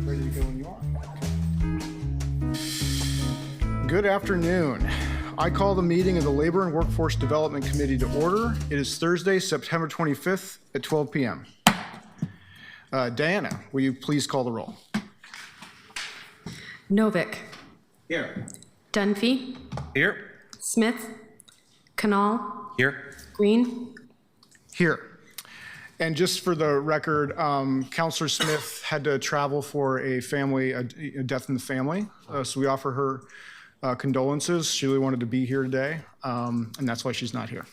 Ready to go when you are. Good afternoon. I call the meeting of the Labor and Workforce Development Committee to order. It is Thursday, September 25th at 12 p.m. Diana, will you please call the roll? Novick. Here. Dunphy. Here. Smith. Canal. Here. Green. Here. And just for the record, Counselor Smith had to travel for a death in the family. So we offer her condolences. She really wanted to be here today, and that's why she's not here.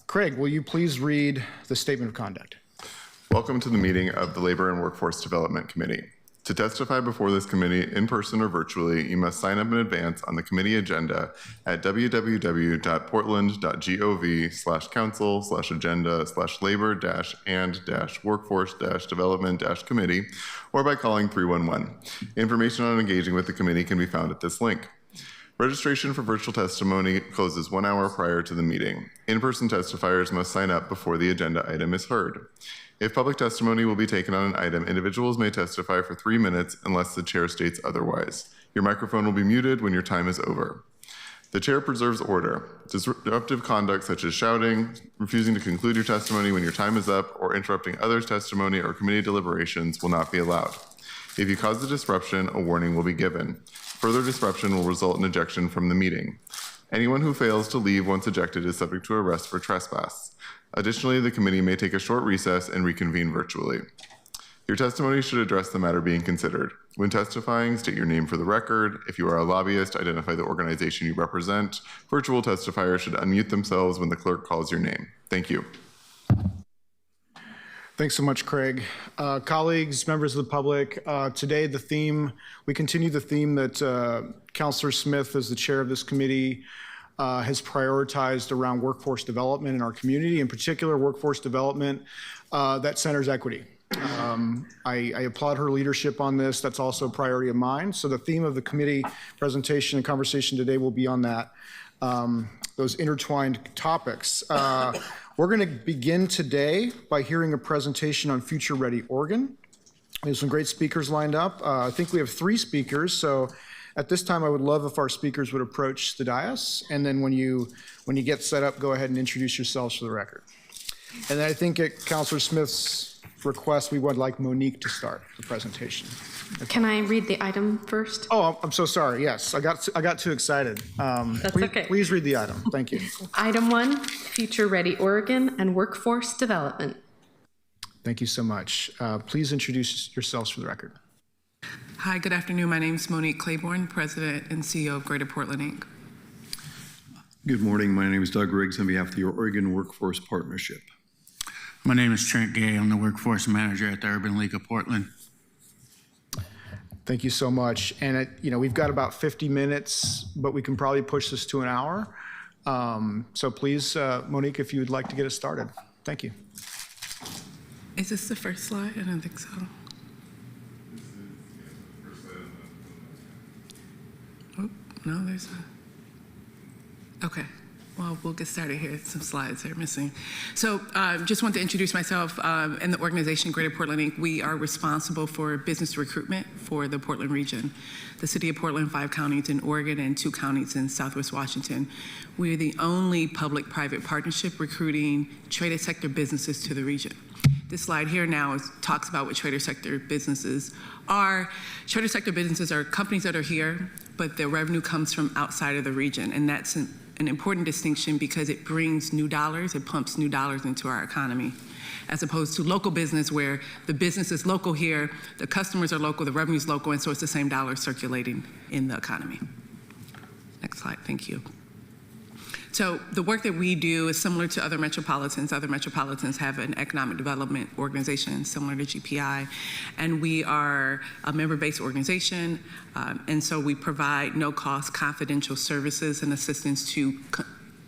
Craig, will you please read the statement of conduct? Welcome to the meeting of the Labor and Workforce Development Committee. To testify before this committee in person or virtually, you must sign up in advance on the committee agenda at www.portland.gov/council/agenda/labor-and-workforce-development-committee or by calling 311. Information on engaging with the committee can be found at this link. Registration for virtual testimony closes 1 hour prior to the meeting. In-person testifiers must sign up before the agenda item is heard. If public testimony will be taken on an item, individuals may testify for 3 minutes unless the chair states otherwise. Your microphone will be muted when your time is over. The chair preserves order. Disruptive conduct such as shouting, refusing to conclude your testimony when your time is up, or interrupting others' testimony or committee deliberations will not be allowed. If you cause a disruption, a warning will be given. Further disruption will result in ejection from the meeting. Anyone who fails to leave once ejected is subject to arrest for trespass. Additionally, the committee may take a short recess and reconvene virtually. Your testimony should address the matter being considered. When testifying, state your name for the record. If you are a lobbyist, identify the organization you represent. Virtual testifiers should unmute themselves when the clerk calls your name. Thank you. Thanks so much, Craig. Colleagues, members of the public, today we continue the theme that Counselor Smith, as the chair of this committee, has prioritized around workforce development in our community, in particular workforce development that centers equity. I applaud her leadership on this. That's also a priority of mine. So the theme of the committee presentation and conversation today will be on that, those intertwined topics. We're going to begin today by hearing a presentation on Future Ready Oregon. We have some great speakers lined up. I think we have 3 speakers, so at this time, I would love if our speakers would approach the dais, and then when you get set up, go ahead and introduce yourselves for the record. And then I think at Counselor Smith's request, we would like Monique to start the presentation. Can I read the item first? Oh, I'm so sorry. Yes, I got too excited. That's okay. Please read the item. Thank you. Item 1, Future Ready Oregon and Workforce Development. Thank you so much. Please introduce yourselves for the record. Hi, good afternoon. My name is Monique Claiborne, President and CEO of Greater Portland, Inc. Good morning. My name is Doug Riggs on behalf of the Oregon Workforce Partnership. My name is Trent Gay. I'm the Workforce Manager at the Urban League of Portland. Thank you so much. And we've got about 50 minutes, but we can probably push this to an hour. So please, Monique, if you would like to get us started. Thank you. Is this the first slide? I don't think so. No, there's a, okay. Well, we'll get started here. Some slides are missing. So just want to introduce myself and the organization Greater Portland, Inc. We are responsible for business recruitment for the Portland region, the city of Portland, 5 counties in Oregon and 2 counties in Southwest Washington. We are the only public-private partnership recruiting traded sector businesses to the region. This slide here now talks about what traded sector businesses are. Traded sector businesses are companies that are here, but their revenue comes from outside of the region. And that's an important distinction because it brings new dollars, it pumps new dollars into our economy, as opposed to local business where the business is local here, the customers are local, the revenue is local, and so it's the same dollars circulating in the economy. Next slide, thank you. So the work that we do is similar to other metropolitans. Other metropolitans have an economic development organization similar to GPI, and we are a member-based organization, and so we provide no-cost confidential services and assistance to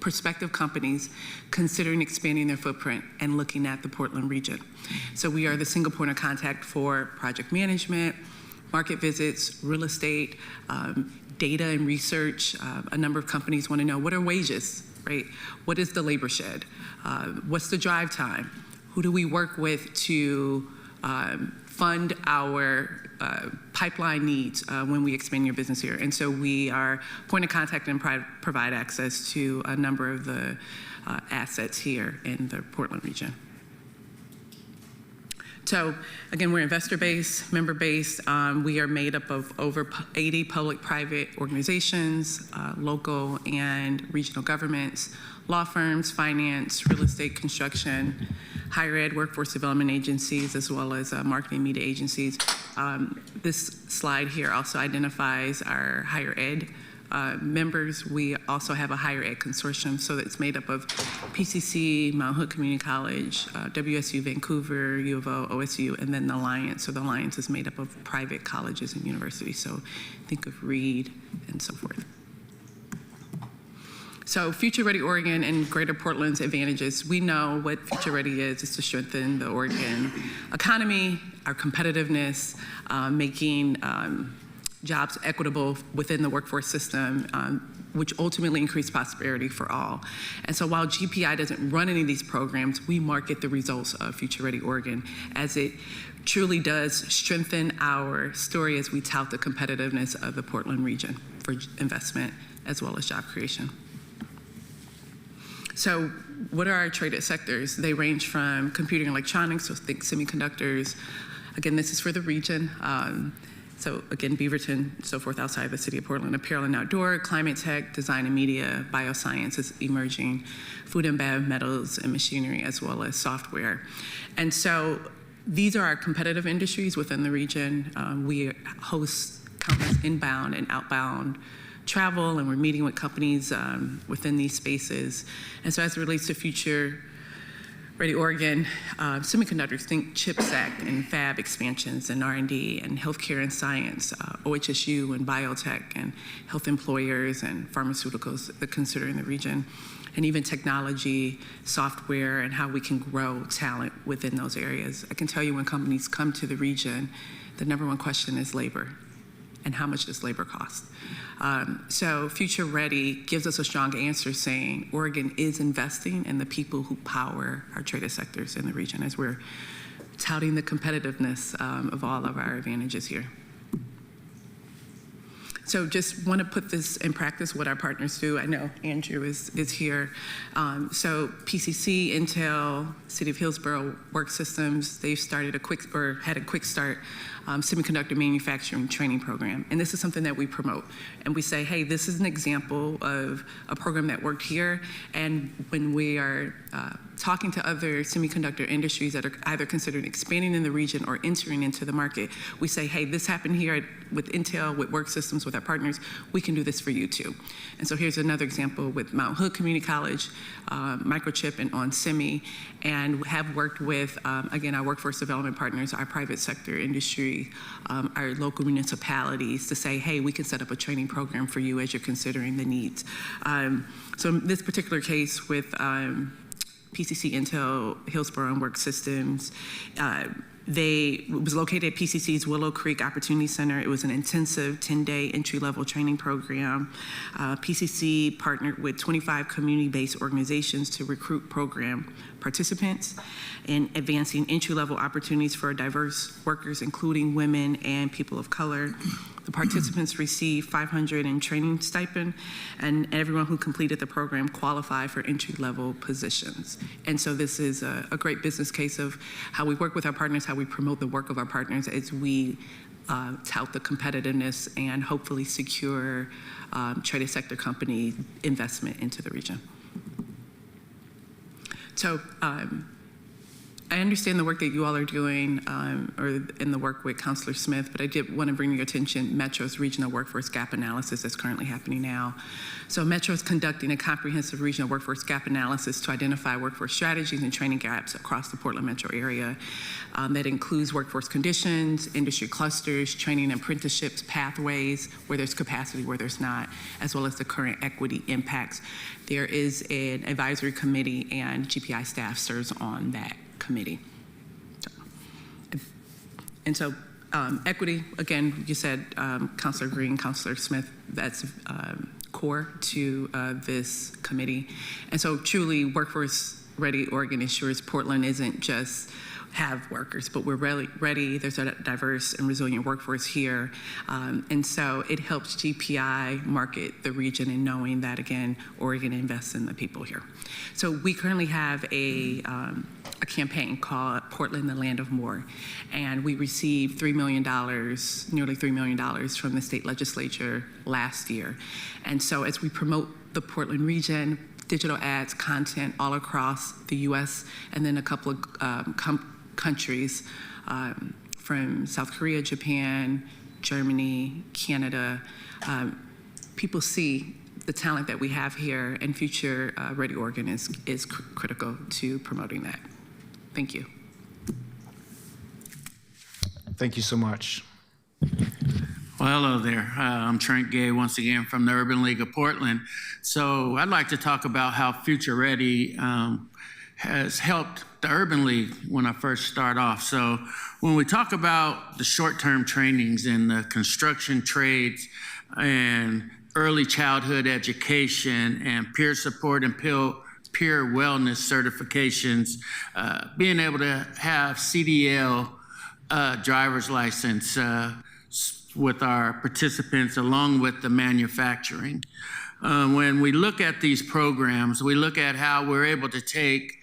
prospective companies considering expanding their footprint and looking at the Portland region. So we are the single point of contact for project management, market visits, real estate, data and research. A number of companies want to know, what are wages, right? What is the labor shed? What's the drive time? who do we work with to fund our pipeline needs when we expand your business here. And so we are point of contact and provide access to a number of the assets here in the Portland region. So again, we're investor-based, member-based. We are made up of over 80 public-private organizations, local and regional governments, law firms, finance, real estate, construction, higher ed, workforce development agencies, as well as marketing media agencies. This slide here also identifies our higher ed members. We also have a higher ed consortium, so it's made up of PCC, Mount Hood Community College, WSU Vancouver, U of O, OSU, and then the Alliance. So the Alliance is made up of private colleges and universities. So think of Reed and so forth. So Future Ready Oregon and Greater Portland's advantages. We know what Future Ready is to strengthen the Oregon economy, our competitiveness, making jobs equitable within the workforce system, which ultimately increase prosperity for all. And so while GPI doesn't run any of these programs, we market the results of Future Ready Oregon as it truly does strengthen our story as we tout the competitiveness of the Portland region for investment as well as job creation. So what are our traded sectors? They range from computing and electronics, so think semiconductors. Again, this is for the region. So again, Beaverton, so forth, outside the city of Portland, apparel and outdoor, climate tech, design and media, biosciences, emerging, food and bev, metals and machinery, as well as software. And so these are our competitive industries within the region. We host countless inbound and outbound travel, and we're meeting with companies within these spaces. And so as it relates to Future Ready Oregon, semiconductors, think CHIPS Act and fab expansions and R&D and healthcare and science, OHSU and biotech and health employers and pharmaceuticals that consider in the region, and even technology, software, and how we can grow talent within those areas. I can tell you when companies come to the region, the number one question is labor. And how much does labor cost? So Future Ready gives us a strong answer saying Oregon is investing in the people who power our traded sectors in the region as we're touting the competitiveness of all of our advantages here. So just want to put this in practice, what our partners do. I know Andrew is here. So PCC, Intel, City of Hillsborough Work Systems, they've started had a quick start semiconductor manufacturing training program. And this is something that we promote. And we say, hey, this is an example of a program that worked here. And when we are talking to other semiconductor industries that are either considered expanding in the region or entering into the market, we say, hey, this happened here with Intel, with Work Systems, with our partners. We can do this for you too. And so here's another example with Mount Hood Community College, Microchip, and OnSemi, and have worked with, again, our workforce development partners, our private sector industry, our local municipalities to say, hey, we can set up a training program for you as you're considering the needs. So in this particular case with PCC, Intel, Hillsborough, and Work Systems, it was located at PCC's Willow Creek Opportunity Center. It was an intensive 10-day entry-level training program. PCC partnered with 25 community-based organizations to recruit program participants in advancing entry-level opportunities for diverse workers, including women and people of color. The participants received $500 in training stipend, and everyone who completed the program qualified for entry-level positions. And so this is a great business case of how we work with our partners, how we promote the work of our partners as we tout the competitiveness and hopefully secure traded sector company investment into the region. So I understand the work that you all are doing or in the work with Councilor Smith, but I did want to bring your attention Metro's regional workforce gap analysis that's currently happening now. So Metro is conducting a comprehensive regional workforce gap analysis to identify workforce strategies and training gaps across the Portland metro area. That includes workforce conditions, industry clusters, training and apprenticeships, pathways, where there's capacity, where there's not, as well as the current equity impacts. There is an advisory committee and GPI staff serves on that committee. And so equity, again, you said Councilor Green, Councilor Smith, that's core to this committee. And so truly workforce Ready Oregon ensures Portland isn't just have workers, but we're really ready. There's a diverse and resilient workforce here. And so it helps GPI market the region in knowing that, again, Oregon invests in the people here. So we currently have a campaign called Portland, the Land of More. And we received $3 million, nearly $3 million from the state legislature last year. And so as we promote the Portland region, digital ads, content all across the US, and then a couple of countries from South Korea, Japan, Germany, Canada. People see the talent that we have here, and Future Ready Oregon is critical to promoting that. Thank you. Thank you so much. Well, hello there. I'm Trent Gay once again from the Urban League of Portland. So I'd like to talk about how Future Ready has helped the Urban League when I first start off. So when we talk about the short-term trainings in the construction trades and early childhood education and peer support and peer wellness certifications, being able to have CDL driver's license with our participants along with the manufacturing. When we look at these programs, we look at how we're able to take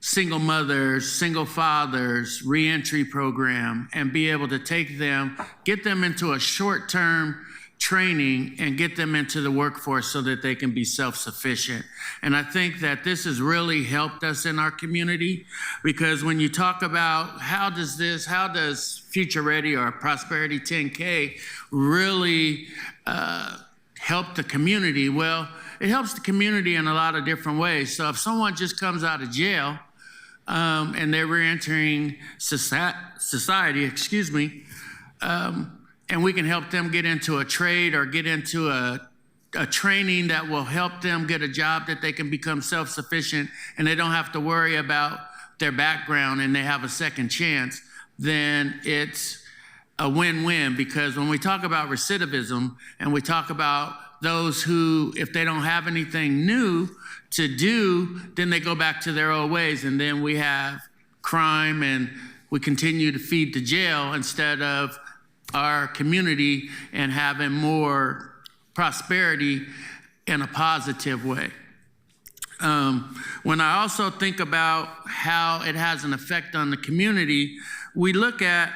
single mothers, single fathers, reentry program, and be able to take them, get them into a short-term training and get them into the workforce so that they can be self-sufficient. And I think that this has really helped us in our community, because when you talk about how does Future Ready or Prosperity 10K really help the community? Well, it helps the community in a lot of different ways. So if someone just comes out of jail and they're reentering society, and we can help them get into a trade or get into a training that will help them get a job that they can become self-sufficient and they don't have to worry about their background and they have a second chance, then it's a win-win. Because when we talk about recidivism and we talk about those who, if they don't have anything new to do, then they go back to their old ways, and then we have crime and we continue to feed the jail instead of our community and having more prosperity in a positive way. When I also think about how it has an effect on the community, we look at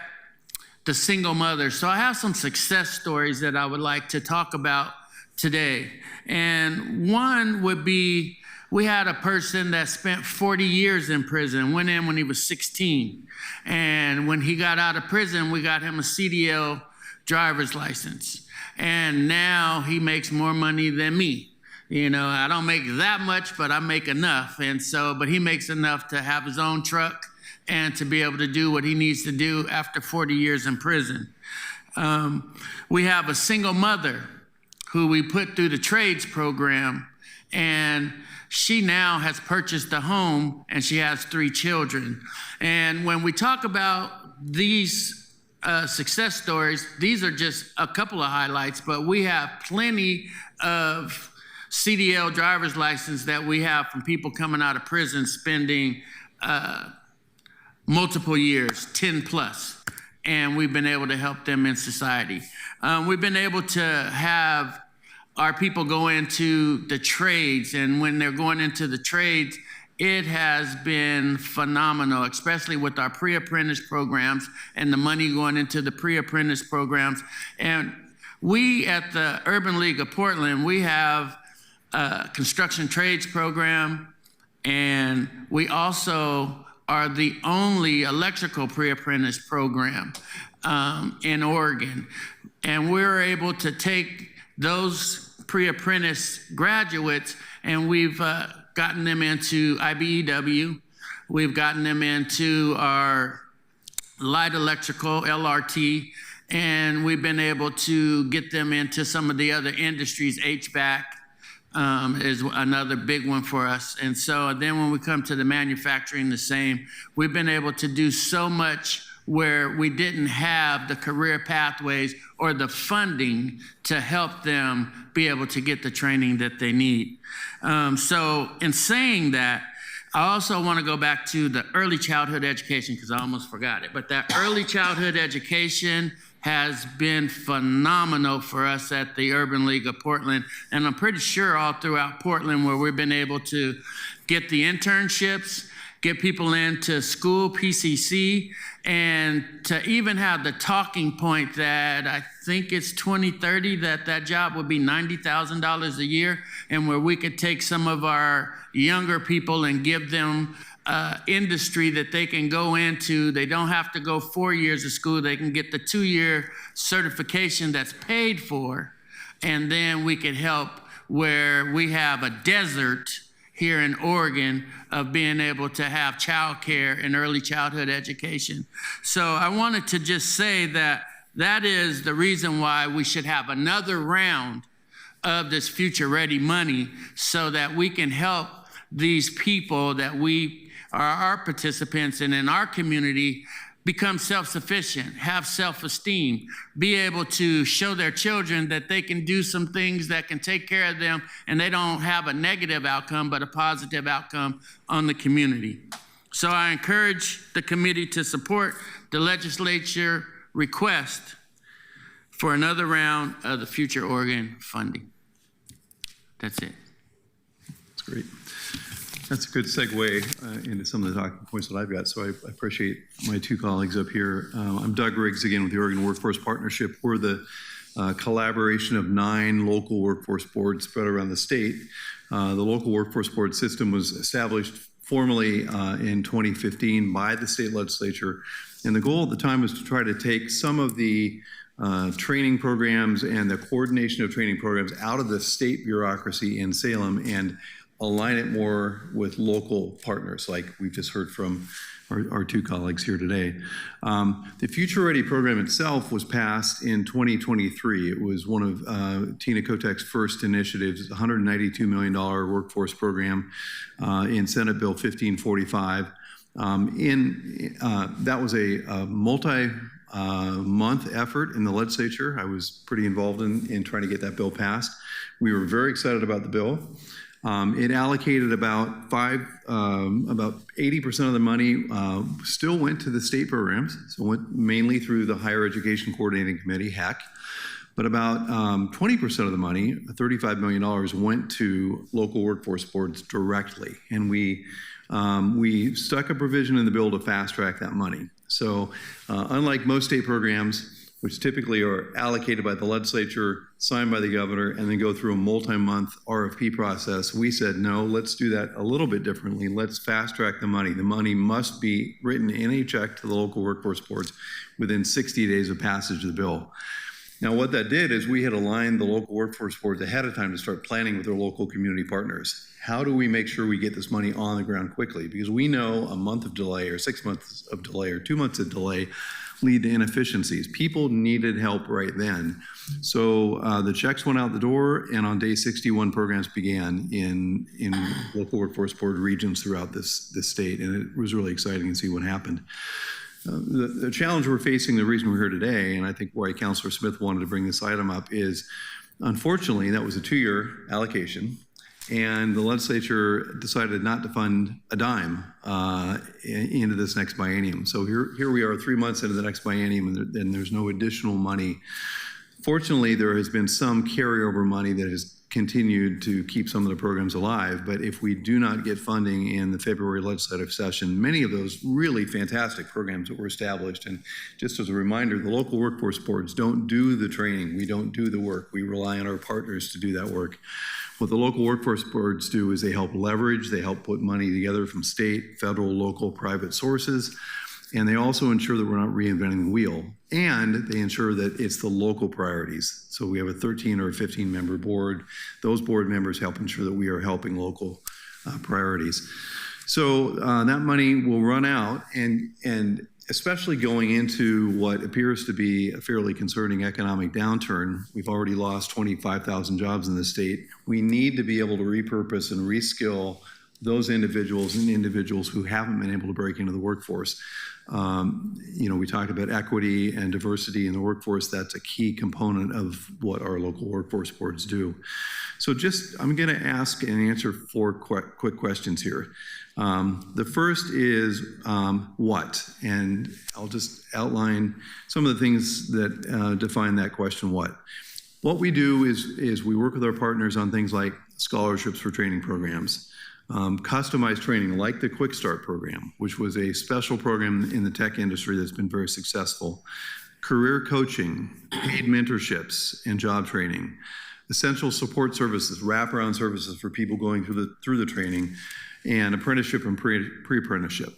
the single mothers. So I have some success stories that I would like to talk about today. And one would be, we had a person that spent 40 years in prison, went in when he was 16. And when he got out of prison, we got him a CDL driver's license. And now he makes more money than me. You know, I don't make that much, but I make enough. And so, but he makes enough to have his own truck and to be able to do what he needs to do after 40 years in prison. We have a single mother who we put through the trades program, and she now has purchased a home and she has 3 children. And when we talk about these success stories, these are just a couple of highlights, but we have plenty of CDL driver's license that we have from people coming out of prison spending multiple years, 10 plus, and we've been able to help them in society. We've been able to have our people go into the trades, and when they're going into the trades, it has been phenomenal, especially with our pre-apprentice programs and the money going into the pre-apprentice programs. And we at the Urban League of Portland, we have a construction trades program, and we also are the only electrical pre-apprentice program in Oregon. And we're able to take those pre-apprentice graduates and we've gotten them into IBEW. We've gotten them into our light electrical, LRT, and we've been able to get them into some of the other industries. HVAC is another big one for us. And so then when we come to the manufacturing, the same. We've been able to do so much where we didn't have the career pathways or the funding to help them be able to get the training that they need. So in saying that, I also want to go back to the early childhood education because I almost forgot it. But that early childhood education has been phenomenal for us at the Urban League of Portland. And I'm pretty sure all throughout Portland where we've been able to get the internships, get people into school, PCC, and to even have the talking point that I think it's 2030 that job would be $90,000 a year, and where we could take some of our younger people and give them industry that they can go into. They don't have to go 4 years of school. They can get the 2-year certification that's paid for, and then we could help where we have a desert here in Oregon of being able to have childcare and early childhood education. So I wanted to just say that that is the reason why we should have another round of this Future Ready money so that we can help these people that we are our participants and in our community become self-sufficient, have self-esteem, be able to show their children that they can do some things that can take care of them and they don't have a negative outcome, but a positive outcome on the community. So I encourage the committee to support the legislature request for another round of the Future Oregon funding. That's it. That's great. That's a good segue into some of the talking points that I've got, so I appreciate my two colleagues up here. I'm Doug Riggs, again, with the Oregon Workforce Partnership. We're the collaboration of 9 local workforce boards spread around the state. The local workforce board system was established formally in 2015 by the state legislature, and the goal at the time was to try to take some of the training programs and the coordination of training programs out of the state bureaucracy in Salem and align it more with local partners, like we've just heard from our two colleagues here today. The Future Ready program itself was passed in 2023. It was one of Tina Kotek's first initiatives, a $192 million workforce program in Senate Bill 1545. That was a multi-month effort in the legislature. I was pretty involved in trying to get that bill passed. We were very excited about the bill. It allocated about 80% of the money still went to the state programs, so went mainly through the Higher Education Coordinating Committee, HEC, but about 20% of the money, $35 million, went to local workforce boards directly, and we stuck a provision in the bill to fast track that money. So unlike most state programs, which typically are allocated by the legislature, signed by the governor, and then go through a multi-month RFP process, we said, no, let's do that a little bit differently. Let's fast track the money. The money must be written in a check to the local workforce boards within 60 days of passage of the bill. Now, what that did is we had aligned the local workforce boards ahead of time to start planning with their local community partners. How do we make sure we get this money on the ground quickly? Because we know a month of delay or 6 months of delay or 2 months of delay lead to inefficiencies. People needed help right then. So the checks went out the door, and on day 61, programs began in local workforce board regions throughout this state, and it was really exciting to see what happened. The challenge we're facing, the reason we're here today, and I think why Councilor Smith wanted to bring this item up, is unfortunately that was a 2-year allocation, and the legislature decided not to fund a dime into this next biennium. So here we are 3 months into the next biennium, and there's no additional money. Fortunately, there has been some carryover money that has continued to keep some of the programs alive, but if we do not get funding in the February legislative session, many of those really fantastic programs that were established, and just as a reminder, the local workforce boards don't do the training, we don't do the work, we rely on our partners to do that work. What the local workforce boards do is they help leverage, they help put money together from state, federal, local, private sources, and they also ensure that we're not reinventing the wheel, and they ensure that it's the local priorities. So we have a 13 or 15 member board. Those board members help ensure that we are helping local priorities. So that money will run out, and especially going into what appears to be a fairly concerning economic downturn. We've already lost 25,000 jobs in the state. We need to be able to repurpose and reskill those individuals and individuals who haven't been able to break into the workforce. We talked about equity and diversity in the workforce. That's a key component of what our local workforce boards do. So I'm going to ask and answer 4 quick questions here. The first is what? And I'll just outline some of the things that define that question, what. What we do is we work with our partners on things like scholarships for training programs, customized training like the Quick Start program, which was a special program in the tech industry that's been very successful, career coaching, paid mentorships, and job training, essential support services, wraparound services for people going through the training, and apprenticeship and pre-apprenticeship.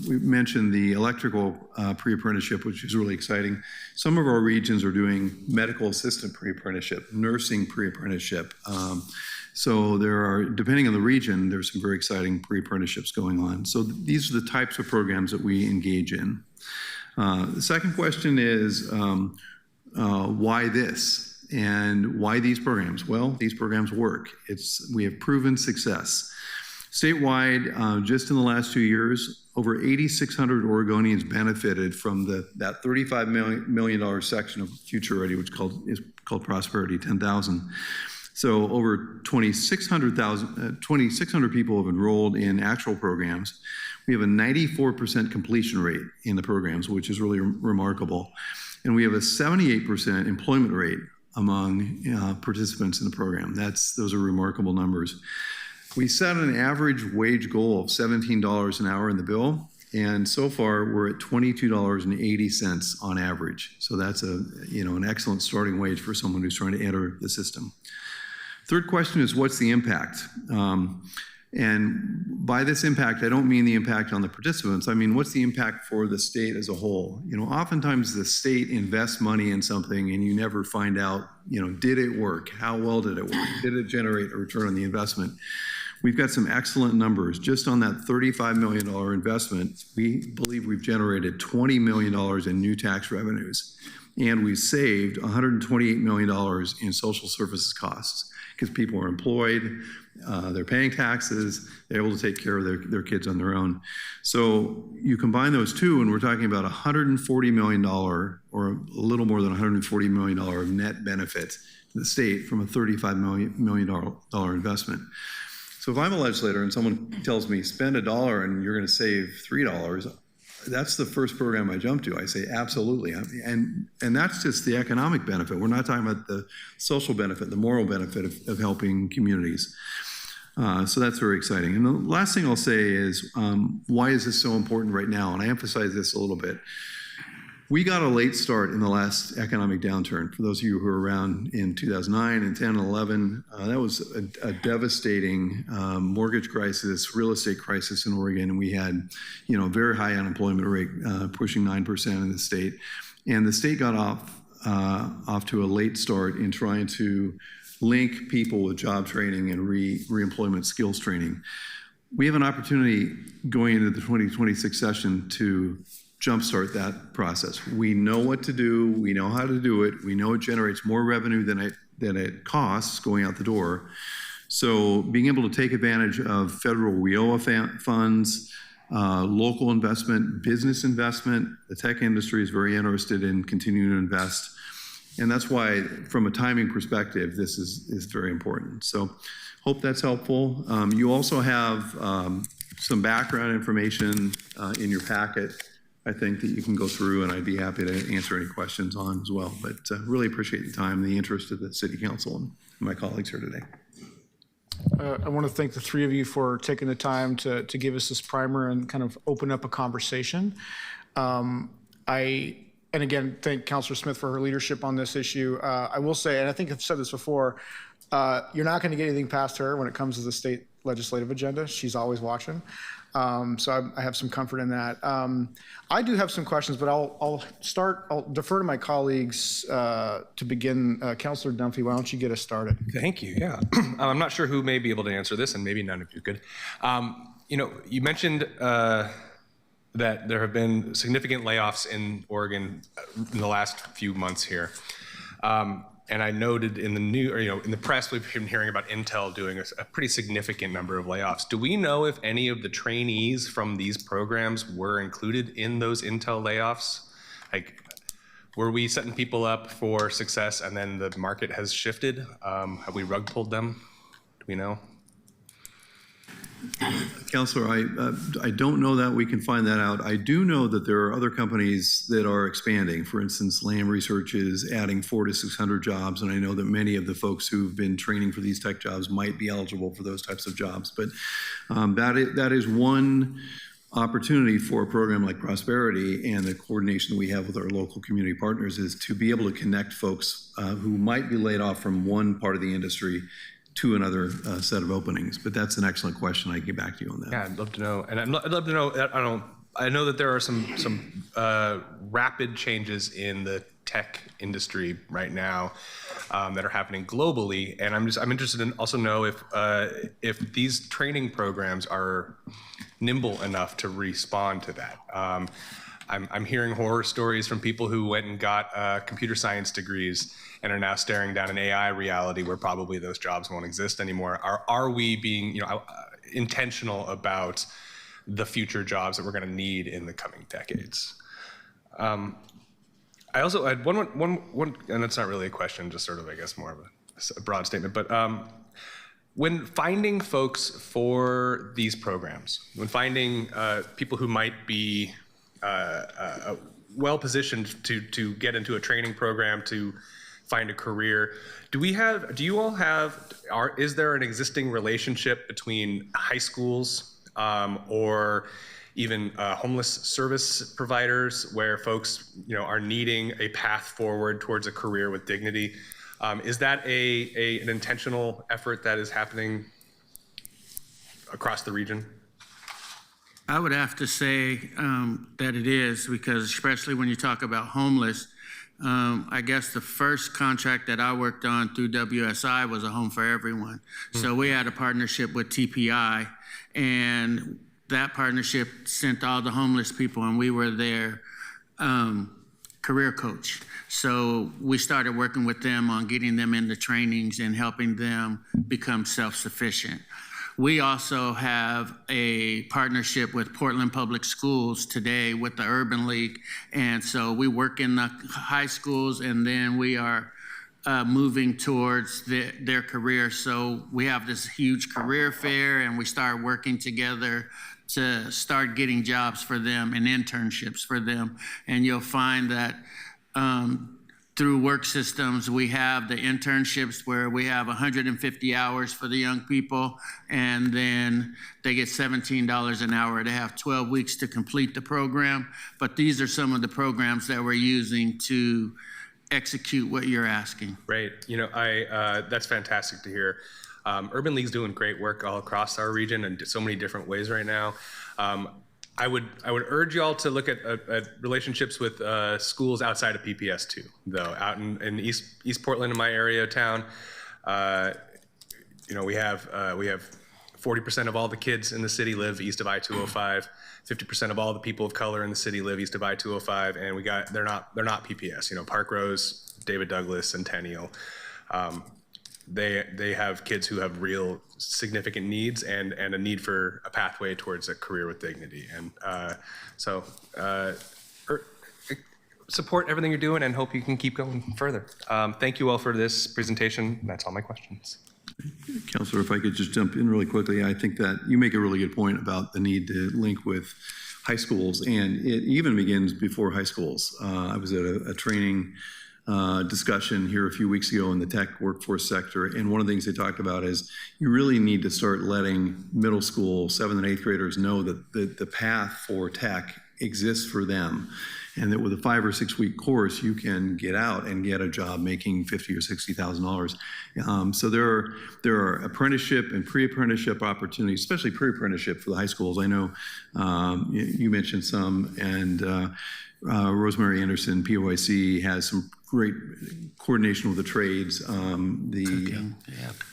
We mentioned the electrical pre-apprenticeship, which is really exciting. Some of our regions are doing medical assistant pre-apprenticeship, nursing pre-apprenticeship. So there are, depending on the region, there's some very exciting pre-apprenticeships going on. So these are the types of programs that we engage in. The second question is, why this? And why these programs? Well, these programs work. We have proven success. Statewide, just in the last 2 years, over 8,600 Oregonians benefited from that $35 million section of Future Ready, which is called Prosperity 10,000. So over 2,600 people have enrolled in actual programs. We have a 94% completion rate in the programs, which is really remarkable. And we have a 78% employment rate among participants in the program. Those are remarkable numbers. We set an average wage goal of $17 an hour in the bill, and so far we're at $22.80 on average. So that's an excellent starting wage for someone who's trying to enter the system. Third question is, what's the impact? And by this impact, I don't mean the impact on the participants. I mean, what's the impact for the state as a whole? Oftentimes the state invests money in something and you never find out, did it work? How well did it work? Did it generate a return on the investment? We've got some excellent numbers. Just on that $35 million investment, we believe we've generated $20 million in new tax revenues. And we saved $128 million in social services costs because people are employed, they're paying taxes, they're able to take care of their kids on their own. So you combine those two, and we're talking about $140 million, or a little more than $140 million of net benefit to the state from a $35 million investment. So if I'm a legislator and someone tells me spend $1 and you're going to save $3, that's the first program I jump to. I say, absolutely. And that's just the economic benefit. We're not talking about the social benefit, the moral benefit of helping communities. So that's very exciting. And the last thing I'll say is, why is this so important right now? And I emphasize this a little bit. We got a late start in the last economic downturn. For those of you who were around in 2009 and 10 and 11, that was a devastating mortgage crisis, real estate crisis in Oregon. And we had, a very high unemployment rate, pushing 9% in the state. And the state got off to a late start in trying to link people with job training and reemployment skills training. We have an opportunity going into the 2026 session to jumpstart that process. We know what to do. We know how to do it. We know it generates more revenue than it costs going out the door. So being able to take advantage of federal WIOA funds, local investment, business investment, the tech industry is very interested in continuing to invest. And that's why, from a timing perspective, this is very important. So hope that's helpful. You also have some background information in your packet, I think, that you can go through, and I'd be happy to answer any questions on as well. But really appreciate the time and the interest of the City Council and my colleagues here today. I want to thank the three of you for taking the time to give us this primer and kind of open up a conversation. And again, thank Councilor Smith for her leadership on this issue. I will say, and I think I've said this before, you're not going to get anything past her when it comes to the state legislative agenda. She's always watching. So I have some comfort in that. I do have some questions, but I'll defer to my colleagues to begin. Councilor Dunphy, why don't you get us started? Thank you, yeah. I'm not sure who may be able to answer this, and maybe none of you could. You mentioned that there have been significant layoffs in Oregon in the last few months here. And I noted in the in the press, we've been hearing about Intel doing a pretty significant number of layoffs. Do we know if any of the trainees from these programs were included in those Intel layoffs? Like, were we setting people up for success and then the market has shifted? Have we rug pulled them? Do we know? Counselor, I don't know that. We can find that out. I do know that there are other companies that are expanding. For instance, Lam Research is adding 400 to 600 jobs, and I know that many of the folks who've been training for these tech jobs might be eligible for those types of jobs. But that is one opportunity for a program like Disparity and the coordination we have with our local community partners is to be able to connect folks who might be laid off from one part of the industry to another set of openings. But that's an excellent question. I can get back to you on that. Yeah, I'd love to know. And I'd love to know, I know that there are some rapid changes in the tech industry right now that are happening globally. And I'm interested in also know if these training programs are nimble enough to respond to that. I'm hearing horror stories from people who went and got computer science degrees and are now staring down an AI reality where probably those jobs won't exist anymore. Are we being intentional about the future jobs that we're going to need in the coming decades? I also had one, and it's not really a question, just sort of, I guess, more of a broad statement, but when finding folks for these programs, when finding people who might be well-positioned to get into a training program to find a career, is there an existing relationship between high schools or even homeless service providers where folks are needing a path forward towards a career with dignity? Is that an intentional effort that is happening across the region? I would have to say that it is, because especially when you talk about homeless, I guess the first contract that I worked on through WSI was a Home for Everyone. So we had a partnership with TPI, and that partnership sent all the homeless people, and we were their career coach. So we started working with them on getting them into trainings and helping them become self-sufficient. We also have a partnership with Portland Public Schools today with the Urban League. And so we work in the high schools, and then we are moving towards their career. So we have this huge career fair, and we start working together to start getting jobs for them and internships for them. And you'll find that through work systems, we have the internships where we have 150 hours for the young people, and then they get $17 an hour. They have 12 weeks to complete the program. But these are some of the programs that we're using to execute what you're asking. Right. That's fantastic to hear. Urban League's doing great work all across our region in so many different ways right now. I would urge y'all to look at relationships with schools outside of PPS too, though. Out in East Portland, in my area of town, we have 40% of all the kids in the city live east of I-205. 50% of all the people of color in the city live east of I-205, and they're not PPS. Park Rose, David Douglas, Centennial. They have kids who have real significant needs and a need for a pathway towards a career with dignity. And support everything you're doing and hope you can keep going further. Thank you all for this presentation. That's all my questions. Counselor, if I could just jump in really quickly, I think that you make a really good point about the need to link with high schools, and it even begins before high schools. I was at a training discussion here a few weeks ago in the tech workforce sector, and one of the things they talked about is you really need to start letting middle school 7th and 8th graders know that the path for tech exists for them, and that with a 5 or 6 week course you can get out and get a job making $50,000 or $60,000. So there are apprenticeship and pre-apprenticeship opportunities, especially pre-apprenticeship for the high schools. I know you mentioned some, and Rosemary Anderson, POIC, has some great coordination with the trades. The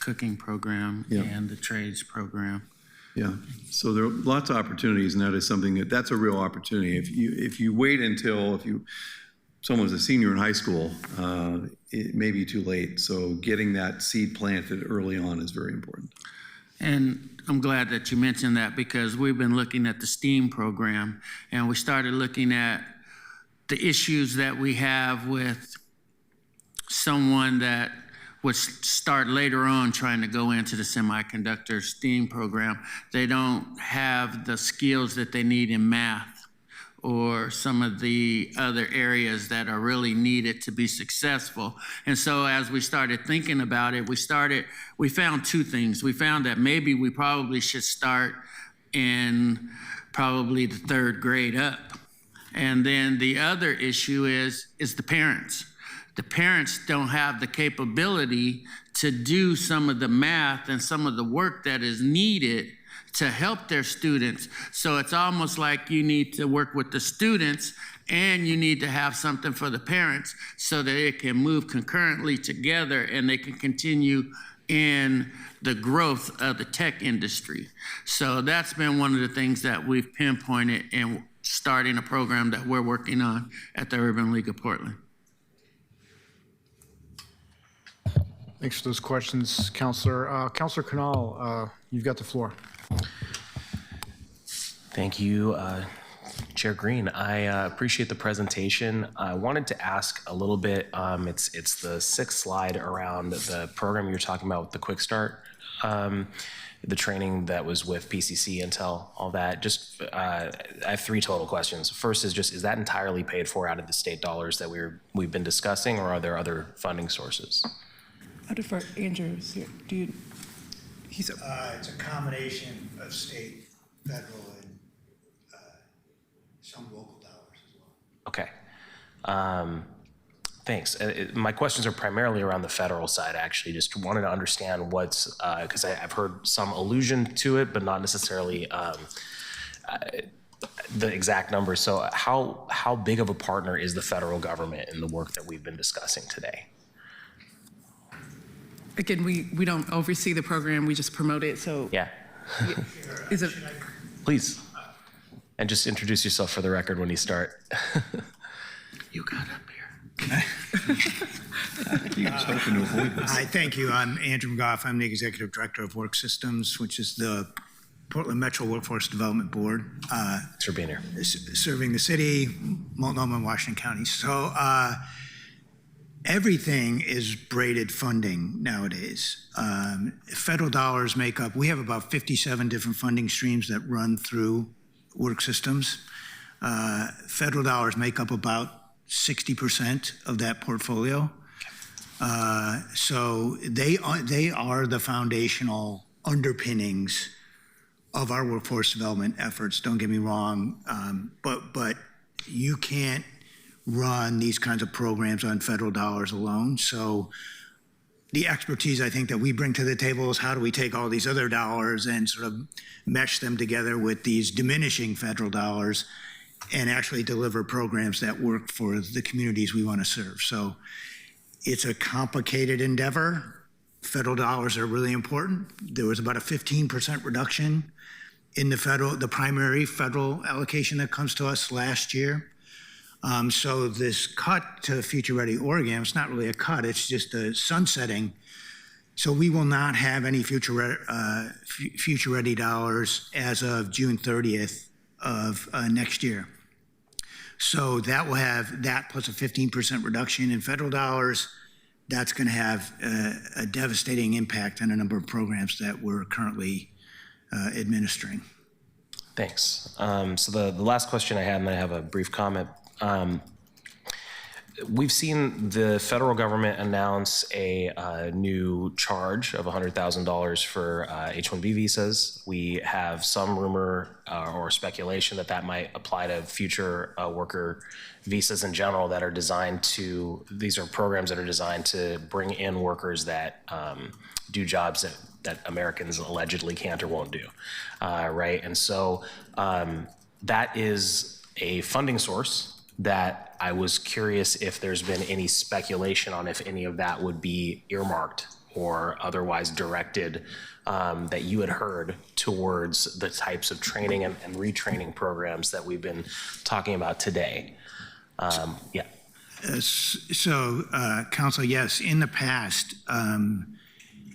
cooking program and the trades program. Yeah, so there are lots of opportunities, and that is something that's a real opportunity. If you wait until someone's a senior in high school, it may be too late. So getting that seed planted early on is very important. And I'm glad that you mentioned that, because we've been looking at the STEAM program, and we started looking at the issues that we have with someone that would start later on trying to go into the semiconductor STEAM program. They don't have the skills that they need in math or some of the other areas that are really needed to be successful. And so as we started thinking about it, we found two things. We found that maybe we probably should start in probably the third grade up. And then the other issue is the parents. The parents don't have the capability to do some of the math and some of the work that is needed to help their students. So it's almost like you need to work with the students and you need to have something for the parents so that it can move concurrently together and they can continue in the growth of the tech industry. So that's been one of the things that we've pinpointed in starting a program that we're working on at the Urban League of Portland. Thanks for those questions, Councilor. Councilor Canal, you've got the floor. Thank you, Chair Green. I appreciate the presentation. I wanted to ask a little bit, it's the sixth slide around the program you're talking about with the Quick Start, the training that was with PCC, Intel, all that. Just, I have three total questions. First is that entirely paid for out of the state dollars that we've been discussing, or are there other funding sources? I'll defer. Andrew's here. It's a combination of state, federal, and some local dollars as well. Okay. Thanks. My questions are primarily around the federal side, actually. Just wanted to understand what's, because I've heard some allusion to it, but not necessarily the exact numbers. So how big of a partner is the federal government in the work that we've been discussing today? Again, we don't oversee the program, we just promote it, so. Yeah. Is it? Please. And just introduce yourself for the record when you start. You got up here. Hi, thank you. I'm Andrew McGough. I'm the Executive Director of Work Systems, which is the Portland Metro Workforce Development Board. Thanks for being here. Serving the city, Multnomah, and Washington counties. So everything is braided funding nowadays. Federal dollars make up, we have about 57 different funding streams that run through Work Systems. Federal dollars make up about 60% of that portfolio. So they are the foundational underpinnings of our workforce development efforts. Don't get me wrong, but you can't run these kinds of programs on federal dollars alone. So the expertise I think that we bring to the table is how do we take all these other dollars and sort of mesh them together with these diminishing federal dollars and actually deliver programs that work for the communities we want to serve. So it's a complicated endeavor. Federal dollars are really important. There was about a 15% reduction in the primary federal allocation that comes to us last year. So this cut to Future Ready Oregon, it's not really a cut, it's just a sunsetting. So we will not have any Future Ready dollars as of June 30th of next year. So that will have that plus a 15% reduction in federal dollars. That's going to have a devastating impact on a number of programs that we're currently administering. Thanks. So the last question I had, and then I have a brief comment. We've seen the federal government announce a new charge of $100,000 for H-1B visas. We have some rumor or speculation that might apply to future worker visas in general that are designed to, these are programs that are designed to bring in workers that do jobs that Americans allegedly can't or won't do, right? And so that is a funding source that I was curious if there's been any speculation on if any of that would be earmarked or otherwise directed that you had heard towards the types of training and retraining programs that we've been talking about today. Yeah. Council, yes, in the past,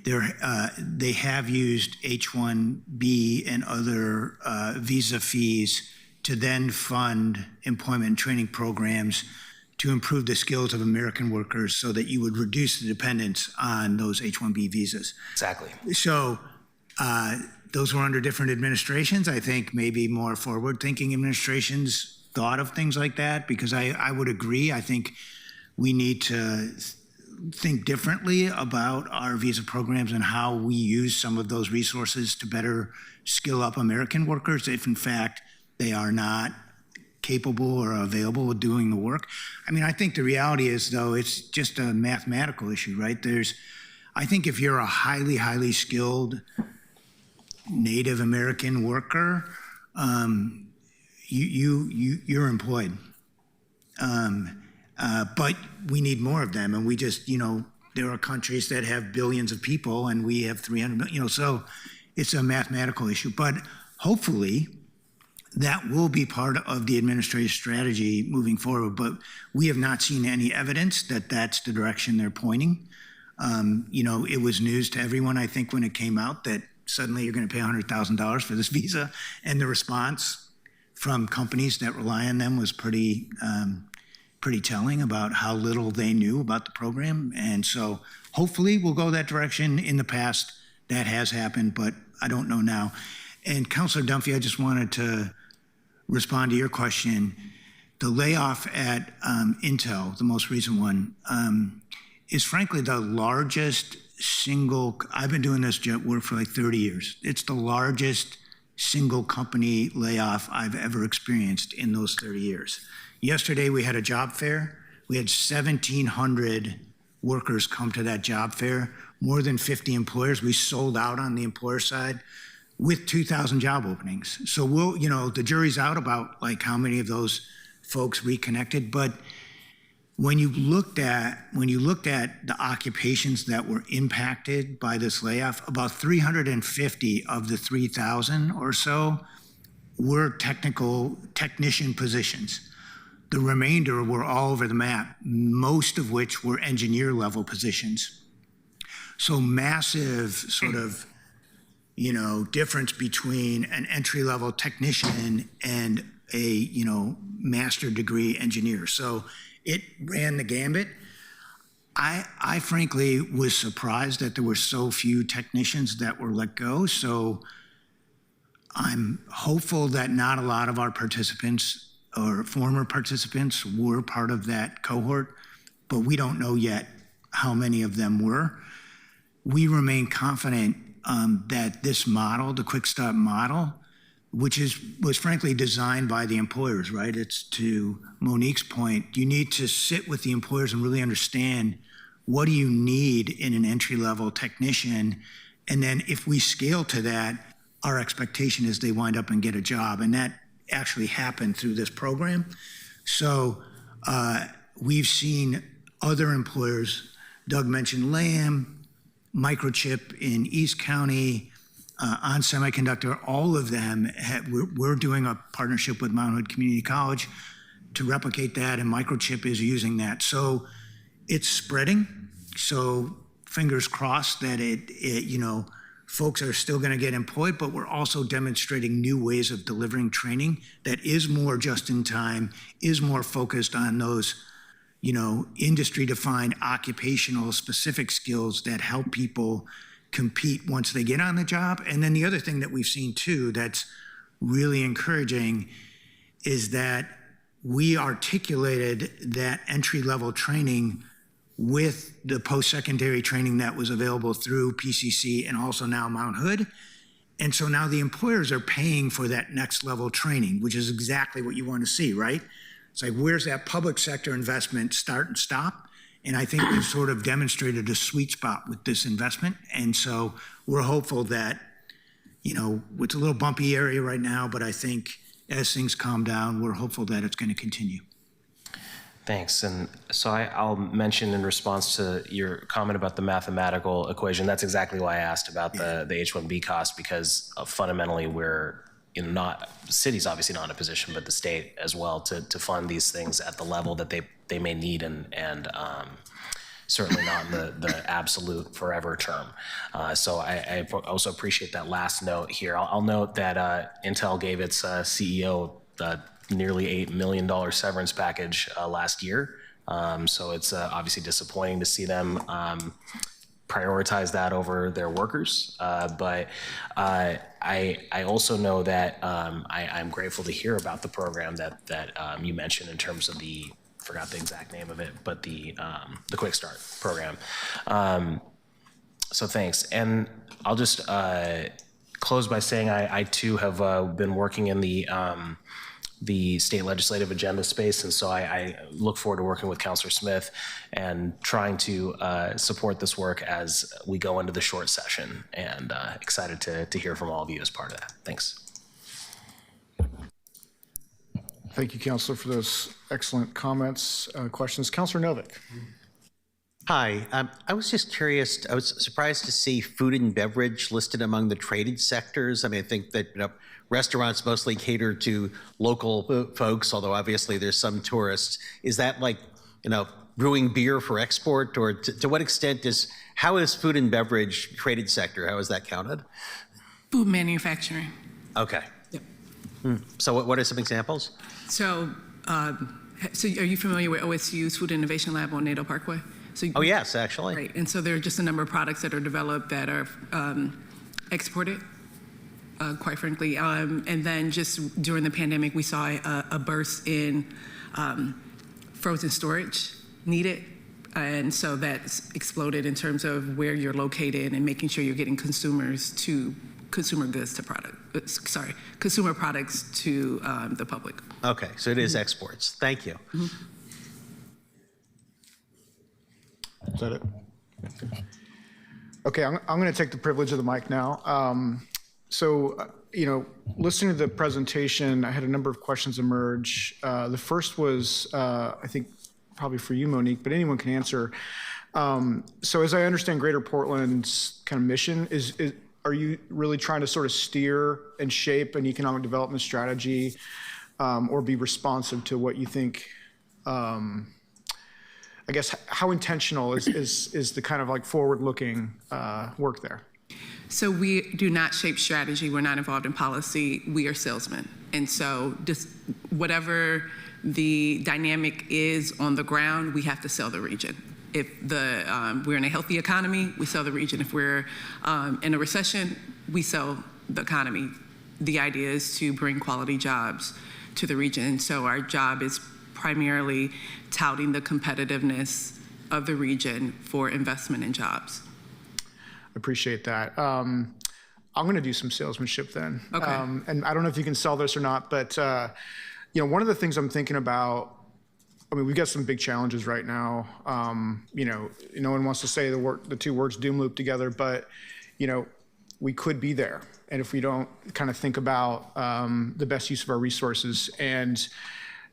they have used H-1B and other visa fees to then fund employment and training programs to improve the skills of American workers so that you would reduce the dependence on those H-1B visas. Exactly. So those were under different administrations. I think maybe more forward-thinking administrations thought of things like that, because I would agree. I think we need to think differently about our visa programs and how we use some of those resources to better skill up American workers if in fact they are not capable or available of doing the work. I mean, I think the reality is, though, it's just a mathematical issue, right? I think if you're a highly, highly skilled Native American worker, you're employed. But we need more of them, and we just, there are countries that have billions of people, and we have 300 million, so it's a mathematical issue. But hopefully, that will be part of the administrative strategy moving forward, but we have not seen any evidence that that's the direction they're pointing. It was news to everyone, I think, when it came out that suddenly you're going to pay $100,000 for this visa, and the response from companies that rely on them was pretty telling about how little they knew about the program. And so hopefully we'll go that direction. In the past, that has happened, but I don't know now. And Councilor Dunphy, I just wanted to respond to your question. The layoff at Intel, the most recent one, is frankly the largest single, I've been doing this work for like 30 years. It's the largest single company layoff I've ever experienced in those 30 years. Yesterday, we had a job fair. We had 1,700 workers come to that job fair, more than 50 employers. We sold out on the employer side with 2,000 job openings. So the jury's out about like how many of those folks reconnected. But when you looked at the occupations that were impacted by this layoff, about 350 of the 3,000 or so were technician positions. The remainder were all over the map, most of which were engineer level positions. So massive sort of, difference between an entry level technician and a, master degree engineer. So it ran the gambit. I frankly was surprised that there were so few technicians that were let go. So I'm hopeful that not a lot of our participants or former participants were part of that cohort, but we don't know yet how many of them were. We remain confident that this model, the Quick Start model, which was frankly designed by the employers, right? It's to Monique's point, you need to sit with the employers and really understand what do you need in an entry-level technician, and then if we scale to that, our expectation is they wind up and get a job, and that actually happened through this program. So we've seen other employers, Doug mentioned Lamb, Microchip in East County, On Semiconductor, all of them, we're doing a partnership with Mount Hood Community College to replicate that, and Microchip is using that. So it's spreading. So fingers crossed that folks are still going to get employed, but we're also demonstrating new ways of delivering training that is more just in time, is more focused on those, industry-defined occupational specific skills that help people compete once they get on the job. And then the other thing that we've seen too that's really encouraging is that we articulated that entry-level training with the post-secondary training that was available through PCC and also now Mount Hood. And so now the employers are paying for that next level training, which is exactly what you want to see, right? It's like, where's that public sector investment start and stop? And I think we've sort of demonstrated a sweet spot with this investment. And so we're hopeful that, it's a little bumpy area right now, but I think as things calm down, we're hopeful that it's going to continue. Thanks. And so I'll mention in response to your comment about the mathematical equation, that's exactly why I asked about the H-1B cost, because fundamentally we're city's obviously not in a position, but the state as well, to fund these things at the level that they they may need, and certainly not in the absolute forever term. So I also appreciate that last note here. I'll note that Intel gave its CEO nearly $8 million severance package last year. So it's obviously disappointing to see them prioritize that over their workers. But I also know that I'm grateful to hear about the program that you mentioned in terms of forgot the exact name of it, but the Quick Start program. So thanks. And I'll just close by saying I too have been working in the state legislative agenda space, and so I look forward to working with Councilor Smith and trying to support this work as we go into the short session, and excited to hear from all of you as part of that. Thanks. Thank you, Councilor, for those excellent comments, questions. Councilor Novick. Hi, I was just curious, I was surprised to see food and beverage listed among the traded sectors. I mean, I think that restaurants mostly cater to local folks, although obviously there's some tourists. Is that like, brewing beer for export, or to what extent how is food and beverage traded sector? How is that counted? Food manufacturing. Okay. Yep. So what are some examples? So, so are you familiar with OSU's Food Innovation Lab on Nadeau Parkway? Oh, yes, actually. Right, and so there are just a number of products that are developed that are exported, quite frankly. And then just during the pandemic, we saw a burst in frozen storage needed. And so that's exploded in terms of where you're located and making sure you're getting consumer products to the public. Okay, so it is exports. Thank you. Mm-hmm. Is that it? Okay, I'm going to take the privilege of the mic now. Listening to the presentation, I had a number of questions emerge. The first was, I think, probably for you, Monique, but anyone can answer. So as I understand Greater Portland's kind of mission, are you really trying to sort of steer and shape an economic development strategy, or be responsive to what you think, I guess, how intentional is the kind of like forward-looking work there? So we do not shape strategy. We're not involved in policy. We are salesmen. And so just whatever the dynamic is on the ground, we have to sell the region. If we're in a healthy economy, we sell the region. If we're in a recession, we sell the economy. The idea is to bring quality jobs to the region. So our job is primarily touting the competitiveness of the region for investment in jobs. Appreciate that. I'm going to do some salesmanship then. Okay. And I don't know if you can sell this or not, but one of the things I'm thinking about, I mean, we've got some big challenges right now. No one wants to say the two words doom loop together, but we could be there, and if we don't kind of think about the best use of our resources. And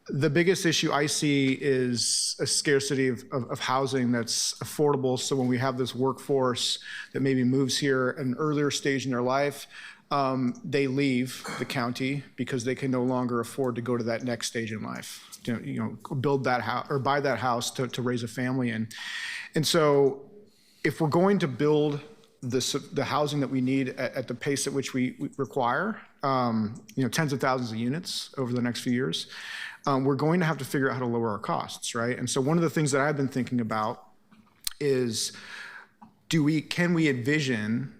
the biggest issue I see is a scarcity of housing that's affordable. So when we have this workforce that maybe moves here at an earlier stage in their life, they leave the county because they can no longer afford to go to that next stage in life, build that house or buy that house to raise a family in. And so if we're going to build the housing that we need at the pace at which we require, tens of thousands of units over the next few years, we're going to have to figure out how to lower our costs, right? And so one of the things that I've been thinking about is, can we envision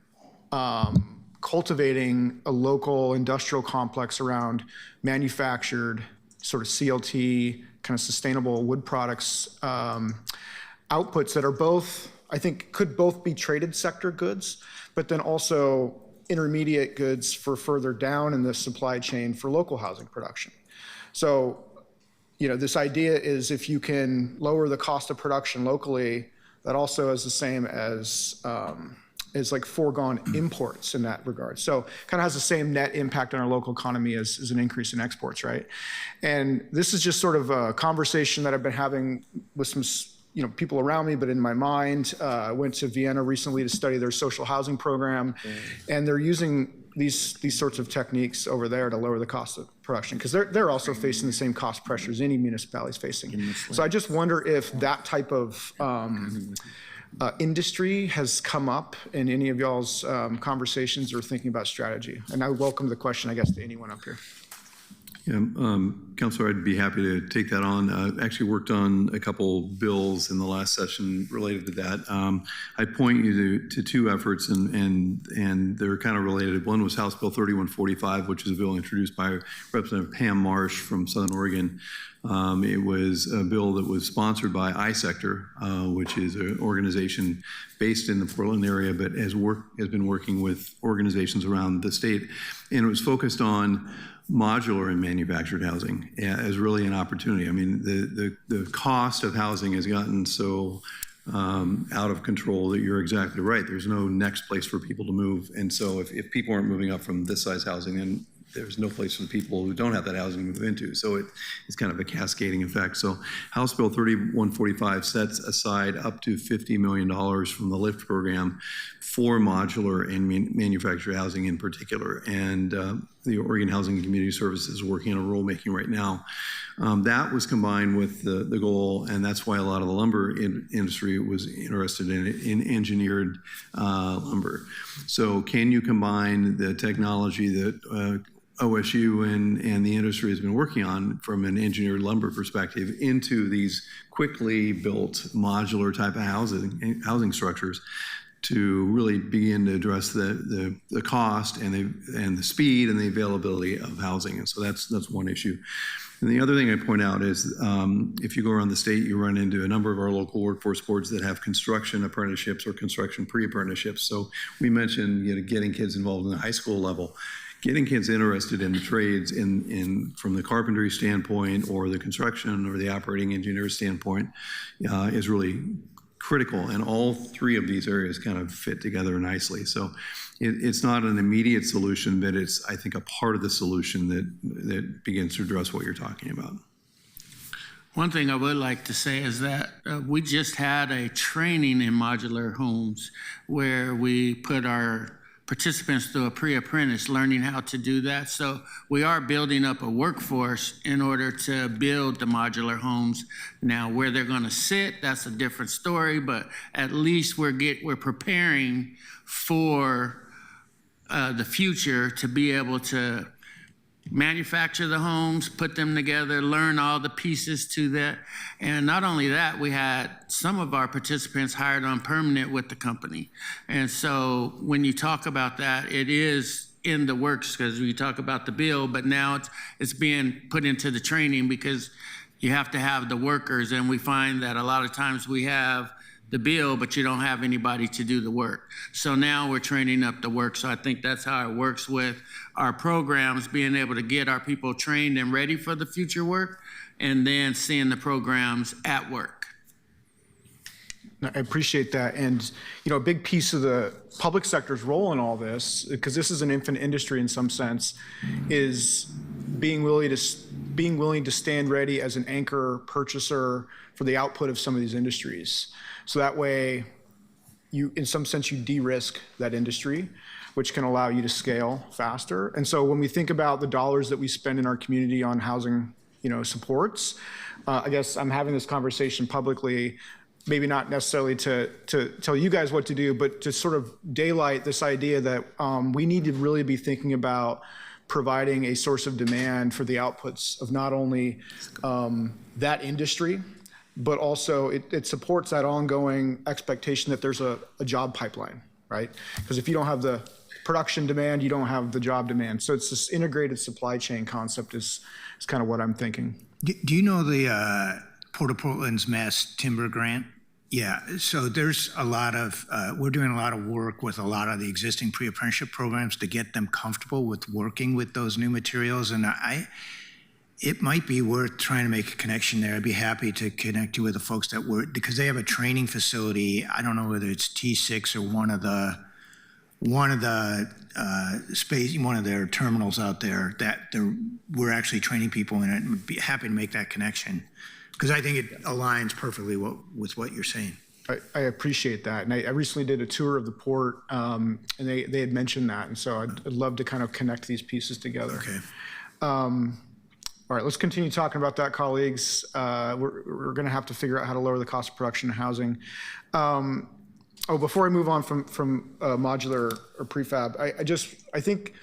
cultivating a local industrial complex around manufactured sort of CLT, kind of sustainable wood products, outputs that are both, I think, could both be traded sector goods, but then also intermediate goods for further down in the supply chain for local housing production. So, this idea is if you can lower the cost of production locally, that also is the same as like foregone imports in that regard. So kind of has the same net impact on our local economy as an increase in exports, right? And this is just sort of a conversation that I've been having with some people around me, but in my mind. I went to Vienna recently to study their social housing program, and they're using these sorts of techniques over there to lower the cost of production, because they're also facing the same cost pressures any municipality is facing. So I just wonder if that type of industry has come up in any of y'all's conversations or thinking about strategy. And I welcome the question, I guess, to anyone up here. Yeah, Councilor, I'd be happy to take that on. Actually worked on a couple bills in the last session related to that. I'd point you to two efforts, and they're kind of related. One was House Bill 3145, which is a bill introduced by Representative Pam Marsh from Southern Oregon. It was a bill that was sponsored by iSector, which is an organization based in the Portland area, but has been working with organizations around the state. And it was focused on modular and manufactured housing as really an opportunity. I mean, the cost of housing has gotten so out of control that you're exactly right. There's no next place for people to move. And so if people aren't moving up from this size housing, then there's no place for the people who don't have that housing to move into. So it's kind of a cascading effect. So House Bill 3145 sets aside up to $50 million from the LIFT program for modular and manufactured housing in particular. And the Oregon Housing and Community Services is working on a rulemaking right now. That was combined with the goal, and that's why a lot of the lumber industry was interested in engineered lumber. So can you combine the technology that OSU and the industry has been working on from an engineered lumber perspective into these quickly built modular type of housing structures to really begin to address the cost and the speed and the availability of housing? And so that's one issue. And the other thing I point out is if you go around the state, you run into a number of our local workforce boards that have construction apprenticeships or construction pre-apprenticeships. So we mentioned getting kids involved in the high school level. Getting kids interested in the trades from the carpentry standpoint or the construction or the operating engineer standpoint is really critical. And all three of these areas kind of fit together nicely. So it's not an immediate solution, but it's, I think, a part of the solution that begins to address what you're talking about. One thing I would like to say is that we just had a training in modular homes where we put our participants through a pre-apprentice learning how to do that. So we are building up a workforce in order to build the modular homes. Now, where they're going to sit, that's a different story, but at least we're preparing for the future to be able to manufacture the homes, put them together, learn all the pieces to that. And not only that, we had some of our participants hired on permanent with the company. And so when you talk about that, it is in the works because we talk about the bill, but now it's being put into the training because you have to have the workers. And we find that a lot of times we have the bill, but you don't have anybody to do the work. So now we're training up the work. So I think that's how it works with our programs, being able to get our people trained and ready for the future work, and then seeing the programs at work. I appreciate that. And, a big piece of the public sector's role in all this, because this is an infant industry in some sense, is being willing to stand ready as an anchor purchaser for the output of some of these industries. So that way, in some sense, you de-risk that industry, which can allow you to scale faster. And so when we think about the dollars that we spend in our community on housing, supports, I guess I'm having this conversation publicly, maybe not necessarily to tell you guys what to do, but to sort of daylight this idea that we need to really be thinking about providing a source of demand for the outputs of not only that industry, but also it supports that ongoing expectation that there's a job pipeline, right? Because if you don't have the production demand, you don't have the job demand. So it's this integrated supply chain concept is kind of what I'm thinking. Do you know the Port of Portland's Mass Timber Grant? Yeah, so there's a lot of, we're doing a lot of work with a lot of the existing pre-apprenticeship programs to get them comfortable with working with those new materials. And it might be worth trying to make a connection there. I'd be happy to connect you with the folks that work, because they have a training facility. I don't know whether it's T6 or one of their terminals out there that we're actually training people in it, and would be happy to make that connection because I think it aligns perfectly with what you're saying. I appreciate that. And I recently did a tour of the port, and they had mentioned that. And so I'd love to kind of connect these pieces together. Okay. All right, let's continue talking about that, colleagues. We're going to have to figure out how to lower the cost of production and housing. Before I move on from modular or prefab, I think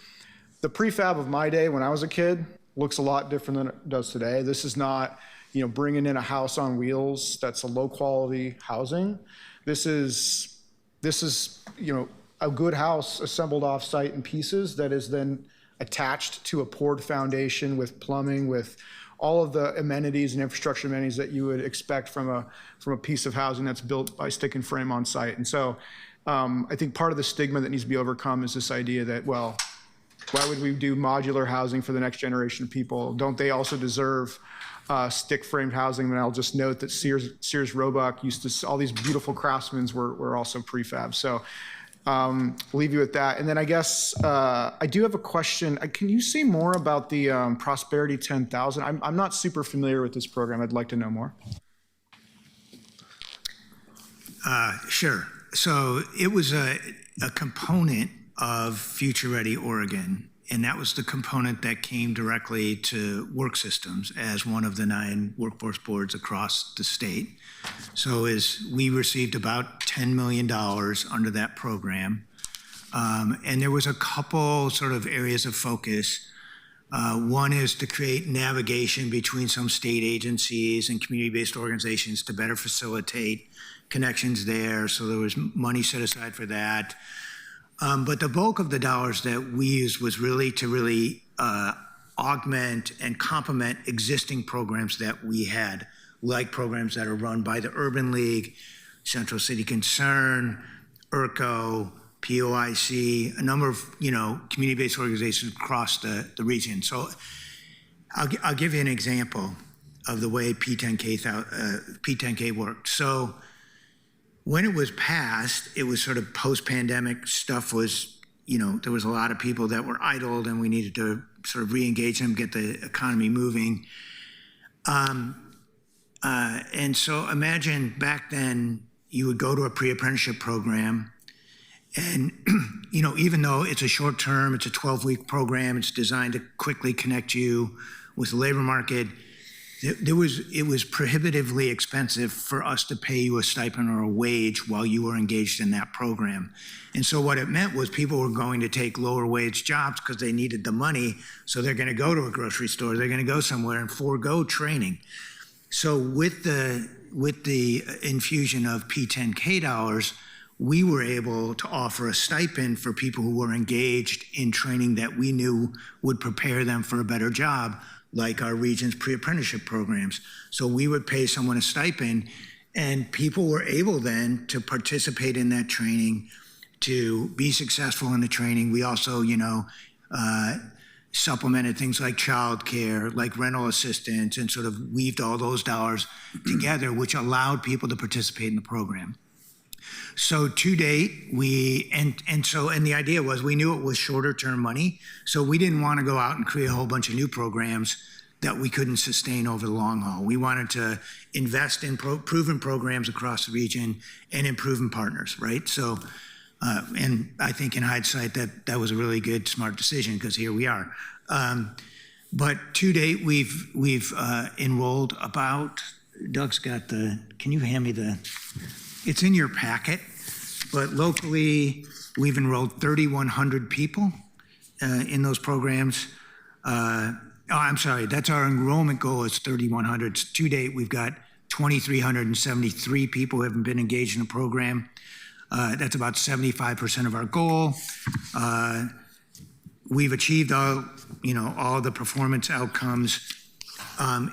the prefab of my day when I was a kid looks a lot different than it does today. This is not, bringing in a house on wheels that's a low quality housing. This is, a good house assembled off site in pieces that is then attached to a poured foundation with plumbing, with all of the amenities and infrastructure amenities that you would expect from a piece of housing that's built by stick and frame on site. And so I think part of the stigma that needs to be overcome is this idea that, well, why would we do modular housing for the next generation of people? Don't they also deserve stick framed housing? And I'll just note that Sears Roebuck used to, all these beautiful craftsmen were also prefab. So leave you with that. And then I guess I do have a question. Can you say more about the Prosperity 10,000? I'm not super familiar with this program. I'd like to know more. Sure. So it was a component of Future Ready Oregon, and that was the component that came directly to Work Systems as one of the 9 workforce boards across the state. So we received about $10 million under that program. And there was a couple sort of areas of focus. One is to create navigation between some state agencies and community-based organizations to better facilitate connections there. So there was money set aside for that. But the bulk of the dollars that we used was really to augment and complement existing programs that we had, like programs that are run by the Urban League, Central City Concern, ERCO, POIC, a number of community-based organizations across the region. So I'll give you an example of the way P10K worked. So when it was passed, it was sort of post-pandemic stuff was, there was a lot of people that were idled and we needed to sort of re-engage them, get the economy moving. And so imagine back then you would go to a pre-apprenticeship program and, even though it's a short term, it's a 12-week program, it's designed to quickly connect you with the labor market, it was prohibitively expensive for us to pay you a stipend or a wage while you were engaged in that program. And so what it meant was people were going to take lower wage jobs because they needed the money. So they're going to go to a grocery store, they're going to go somewhere and forego training. So with the infusion of P10K dollars, we were able to offer a stipend for people who were engaged in training that we knew would prepare them for a better job, like our region's pre-apprenticeship programs. So we would pay someone a stipend, and people were able then to participate in that training, to be successful in the training. We also, supplemented things like childcare, like rental assistance, and sort of weaved all those dollars together, which allowed people to participate in the program. So to date, and the idea was we knew it was shorter term money, so we didn't want to go out and create a whole bunch of new programs that we couldn't sustain over the long haul. We wanted to invest in proven programs across the region and in proven partners, right? So, and I think in hindsight that was a really good, smart decision because here we are. But to date, we've enrolled about, Doug's got can you hand me it's in your packet, but locally, we've enrolled 3,100 people in those programs. I'm sorry, that's our enrollment goal is 3,100. To date, we've got 2,373 people who have been engaged in a program. That's about 75% of our goal. We've achieved all the performance outcomes.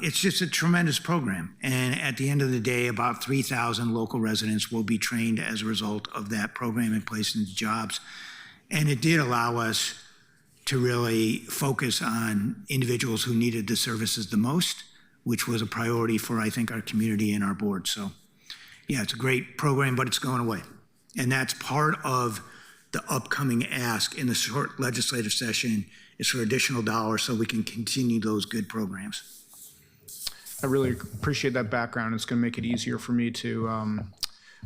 It's just a tremendous program. And at the end of the day, about 3,000 local residents will be trained as a result of that program and placed into jobs. And it did allow us to really focus on individuals who needed the services the most, which was a priority for, I think, our community and our board. So, yeah, it's a great program, but it's going away. And that's part of the upcoming ask in the short legislative session is for additional dollars so we can continue those good programs. I really appreciate that background. It's going to make it easier for me to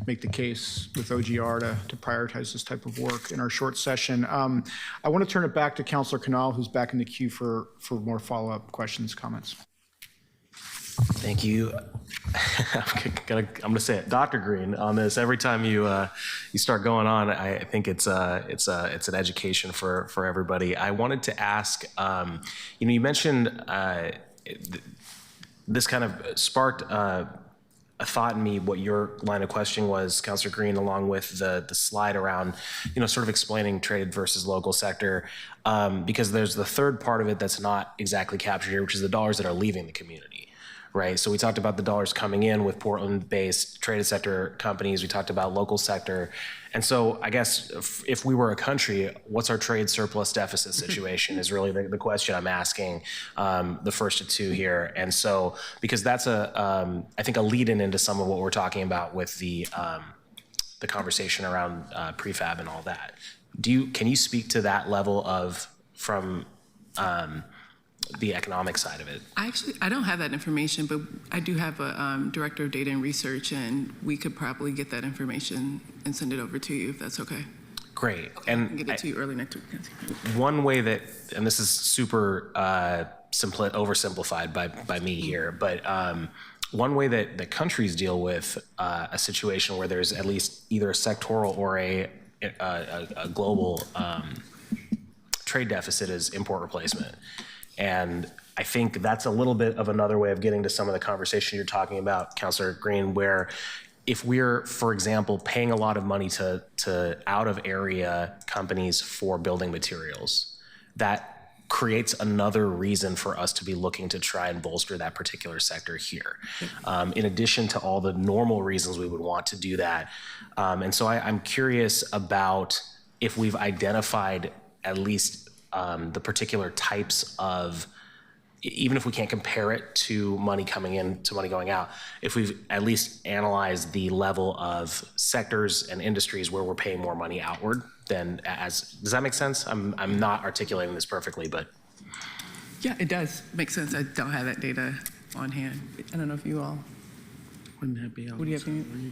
make the case with OGR to prioritize this type of work in our short session. I want to turn it back to Councilor Canal, who's back in the queue for more follow-up questions, comments. Thank you. I'm gonna say it, Dr. Green, on this. Every time you start going on, I think it's an education for everybody. I wanted to ask, you mentioned this kind of sparked a thought in me. What your line of questioning was, Councilor Green, along with the slide around, sort of explaining trade versus local sector, because there's the third part of it that's not exactly captured here, which is the dollars that are leaving the community. Right. So we talked about the dollars coming in with Portland-based traded sector companies. We talked about local sector. And so I guess if we were a country, what's our trade surplus deficit situation is really the question I'm asking, the first of two here. And so, because that's I think a lead in into some of what we're talking about with the conversation around prefab and all that. Can you speak to that level from the economic side of it? I don't have that information, but I do have a director of data and research, and we could probably get that information and send it over to you if that's okay. Great. Okay, and I can get it to you early next week. One way that, and this is super oversimplified by me here, but one way that countries deal with a situation where there's at least either a sectoral or a global trade deficit is import replacement. And I think that's a little bit of another way of getting to some of the conversation you're talking about, Councilor Green, where if we're, for example, paying a lot of money to out-of-area companies for building materials, that creates another reason for us to be looking to try and bolster that particular sector here, in addition to all the normal reasons we would want to do that. And so I'm curious about if we've identified at least the particular types of, even if we can't compare it to money coming in to money going out, if we've at least analyzed the level of sectors and industries where we're paying more money outward than does that make sense? I'm not articulating this perfectly, but. Yeah, it does make sense. I don't have that data on hand. I don't know if you all. Wouldn't that be? What do you have to?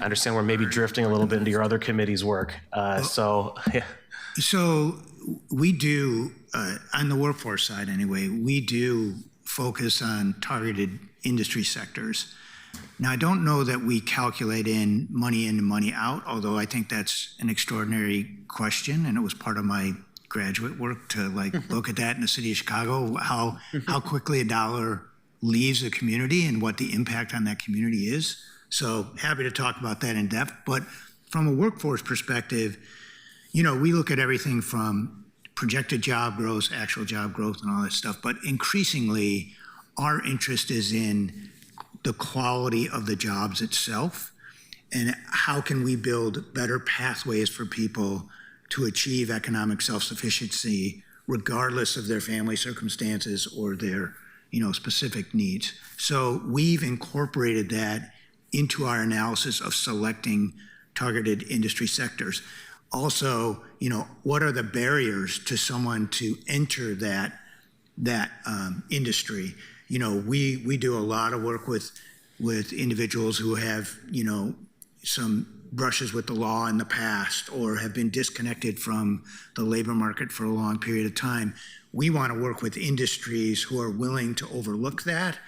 I understand we're maybe drifting a little bit into your other committee's work. So, yeah. So we do, on the workforce side anyway, we do focus on targeted industry sectors. Now, I don't know that we calculate in and money out, although I think that's an extraordinary question, and it was part of my graduate work to look at that in the city of Chicago, how quickly a dollar leaves a community and what the impact on that community is. So happy to talk about that in depth. But from a workforce perspective, we look at everything from projected job growth, actual job growth, and all that stuff. But increasingly, our interest is in the quality of the jobs itself, and how can we build better pathways for people to achieve economic self-sufficiency, regardless of their family circumstances or their specific needs. So we've incorporated that into our analysis of selecting targeted industry sectors. Also, what are the barriers to someone to enter that industry? We do a lot of work with individuals who have, some brushes with the law in the past or have been disconnected from the labor market for a long period of time. We want to work with industries who are willing to overlook that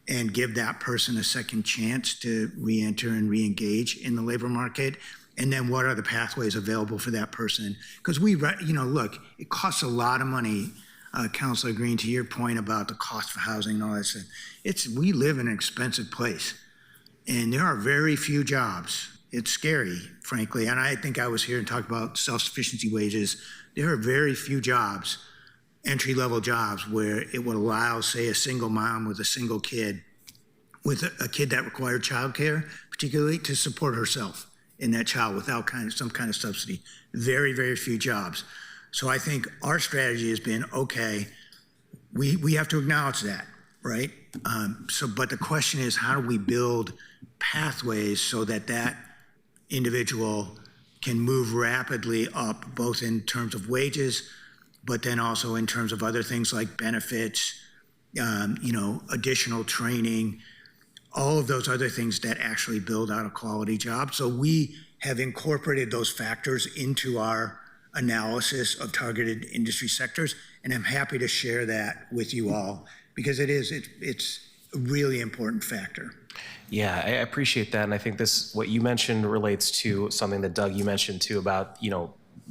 and give that person a second chance to re-enter and re-engage in the labor market. And then what are the pathways available for that person? Because look, it costs a lot of money, Councilor Green, to your point about the cost of housing and all that stuff. We live in an expensive place, and there are very few jobs. It's scary, frankly. And I think I was here and talked about self-sufficiency wages. There are very few jobs, entry-level jobs, where it would allow, say, a single mom with a single kid, with a kid that required childcare, particularly, to support herself in that child without some kind of subsidy. Very, very few jobs. So I think our strategy has been, okay, we have to acknowledge that, right? But the question is, how do we build pathways so that individual can move rapidly up, both in terms of wages, but then also in terms of other things like benefits, additional training, all of those other things that actually build out a quality job. So we have incorporated those factors into our analysis of targeted industry sectors, and I'm happy to share that with you all because it's a really important factor. Yeah, I appreciate that. And I think what you mentioned relates to something that Doug, you mentioned too about,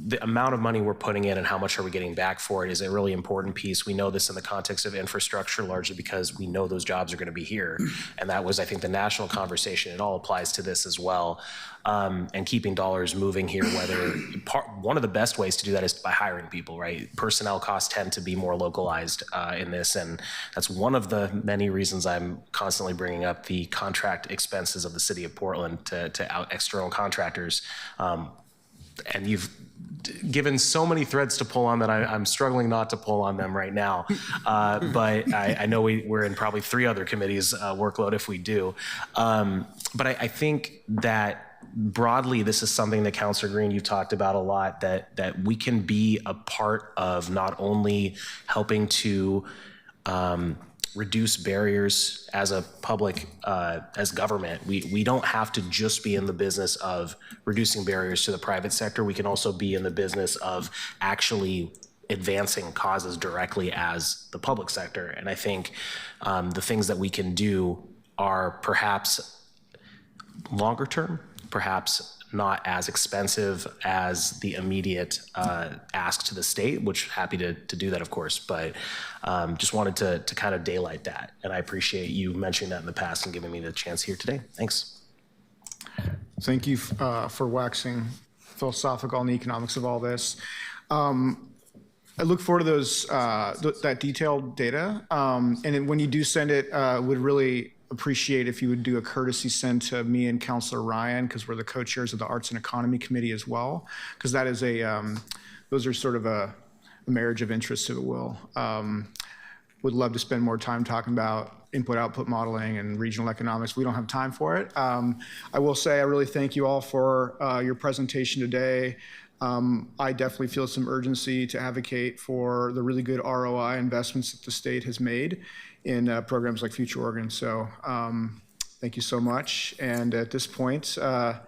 the amount of money we're putting in and how much are we getting back for it is a really important piece. We know this in the context of infrastructure, largely because we know those jobs are going to be here. And that was, I think, the national conversation. It all applies to this as well. And keeping dollars moving here, one of the best ways to do that is by hiring people, right? Personnel costs tend to be more localized in this. And that's one of the many reasons I'm constantly bringing up the contract expenses of the city of Portland to external contractors. And you've given so many threads to pull on that I'm struggling not to pull on them right now. But I know we're in probably 3 other committees' workload if we do. But I think that broadly, this is something that Councilor Green, you've talked about a lot, that we can be a part of not only helping to reduce barriers as a public, as government. We don't have to just be in the business of reducing barriers to the private sector. We can also be in the business of actually advancing causes directly as the public sector. And I think the things that we can do are perhaps longer term, perhaps not as expensive as the immediate ask to the state, which happy to do that, of course, but just wanted to kind of daylight that. And I appreciate you mentioning that in the past and giving me the chance here today. Thanks. Thank you for waxing philosophical on the economics of all this. I look forward to those that detailed data. And then when you do send it, would really appreciate if you would do a courtesy send to me and Councilor Ryan, because we're the co-chairs of the Arts and Economy Committee as well, because that is those are sort of a marriage of interest, if it will. Would love to spend more time talking about input-output modeling and regional economics. We don't have time for it. I will say I really thank you all for your presentation today. I definitely feel some urgency to advocate for the really good ROI investments that the state has made in programs like Future Oregon. So thank you so much. And at this point, I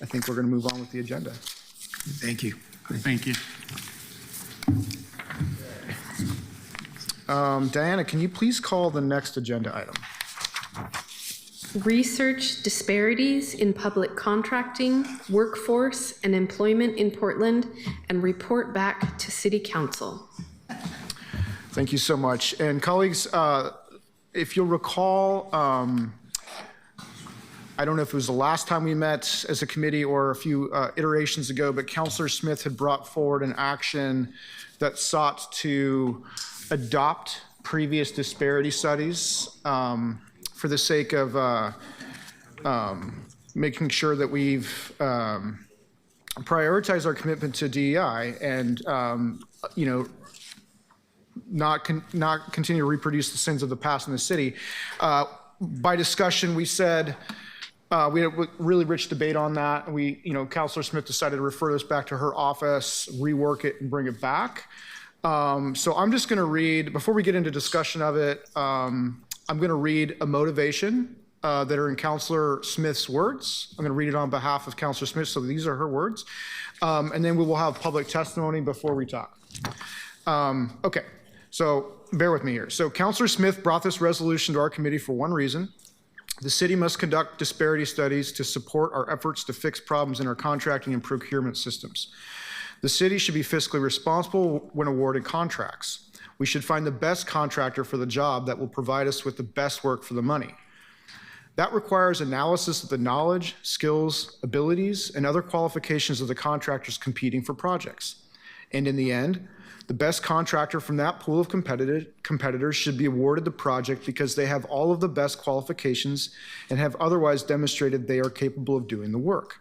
think we're going to move on with the agenda. Thank you. Thank you. Diana, can you please call the next agenda item? Research disparities in public contracting, workforce, and employment in Portland, and report back to City Council. Thank you so much. And colleagues, if you'll recall, I don't know if it was the last time we met as a committee or a few iterations ago, but Councilor Smith had brought forward an action that sought to adopt previous disparity studies for the sake of making sure that we've prioritized our commitment to DEI and, not continue to reproduce the sins of the past in the city. By discussion, we said, we had a really rich debate on that. And Councilor Smith decided to refer this back to her office, rework it, and bring it back. So I'm just going to read, before we get into discussion of it, I'm going to read a motivation that are in Councilor Smith's words. I'm going to read it on behalf of Councilor Smith, so these are her words. And then we will have public testimony before we talk. Okay, so bear with me here. So Councilor Smith brought this resolution to our committee for one reason. The city must conduct disparity studies to support our efforts to fix problems in our contracting and procurement systems. The city should be fiscally responsible when awarding contracts. We should find the best contractor for the job that will provide us with the best work for the money. That requires analysis of the knowledge, skills, abilities, and other qualifications of the contractors competing for projects. And in the end, the best contractor from that pool of competitors should be awarded the project because they have all of the best qualifications and have otherwise demonstrated they are capable of doing the work.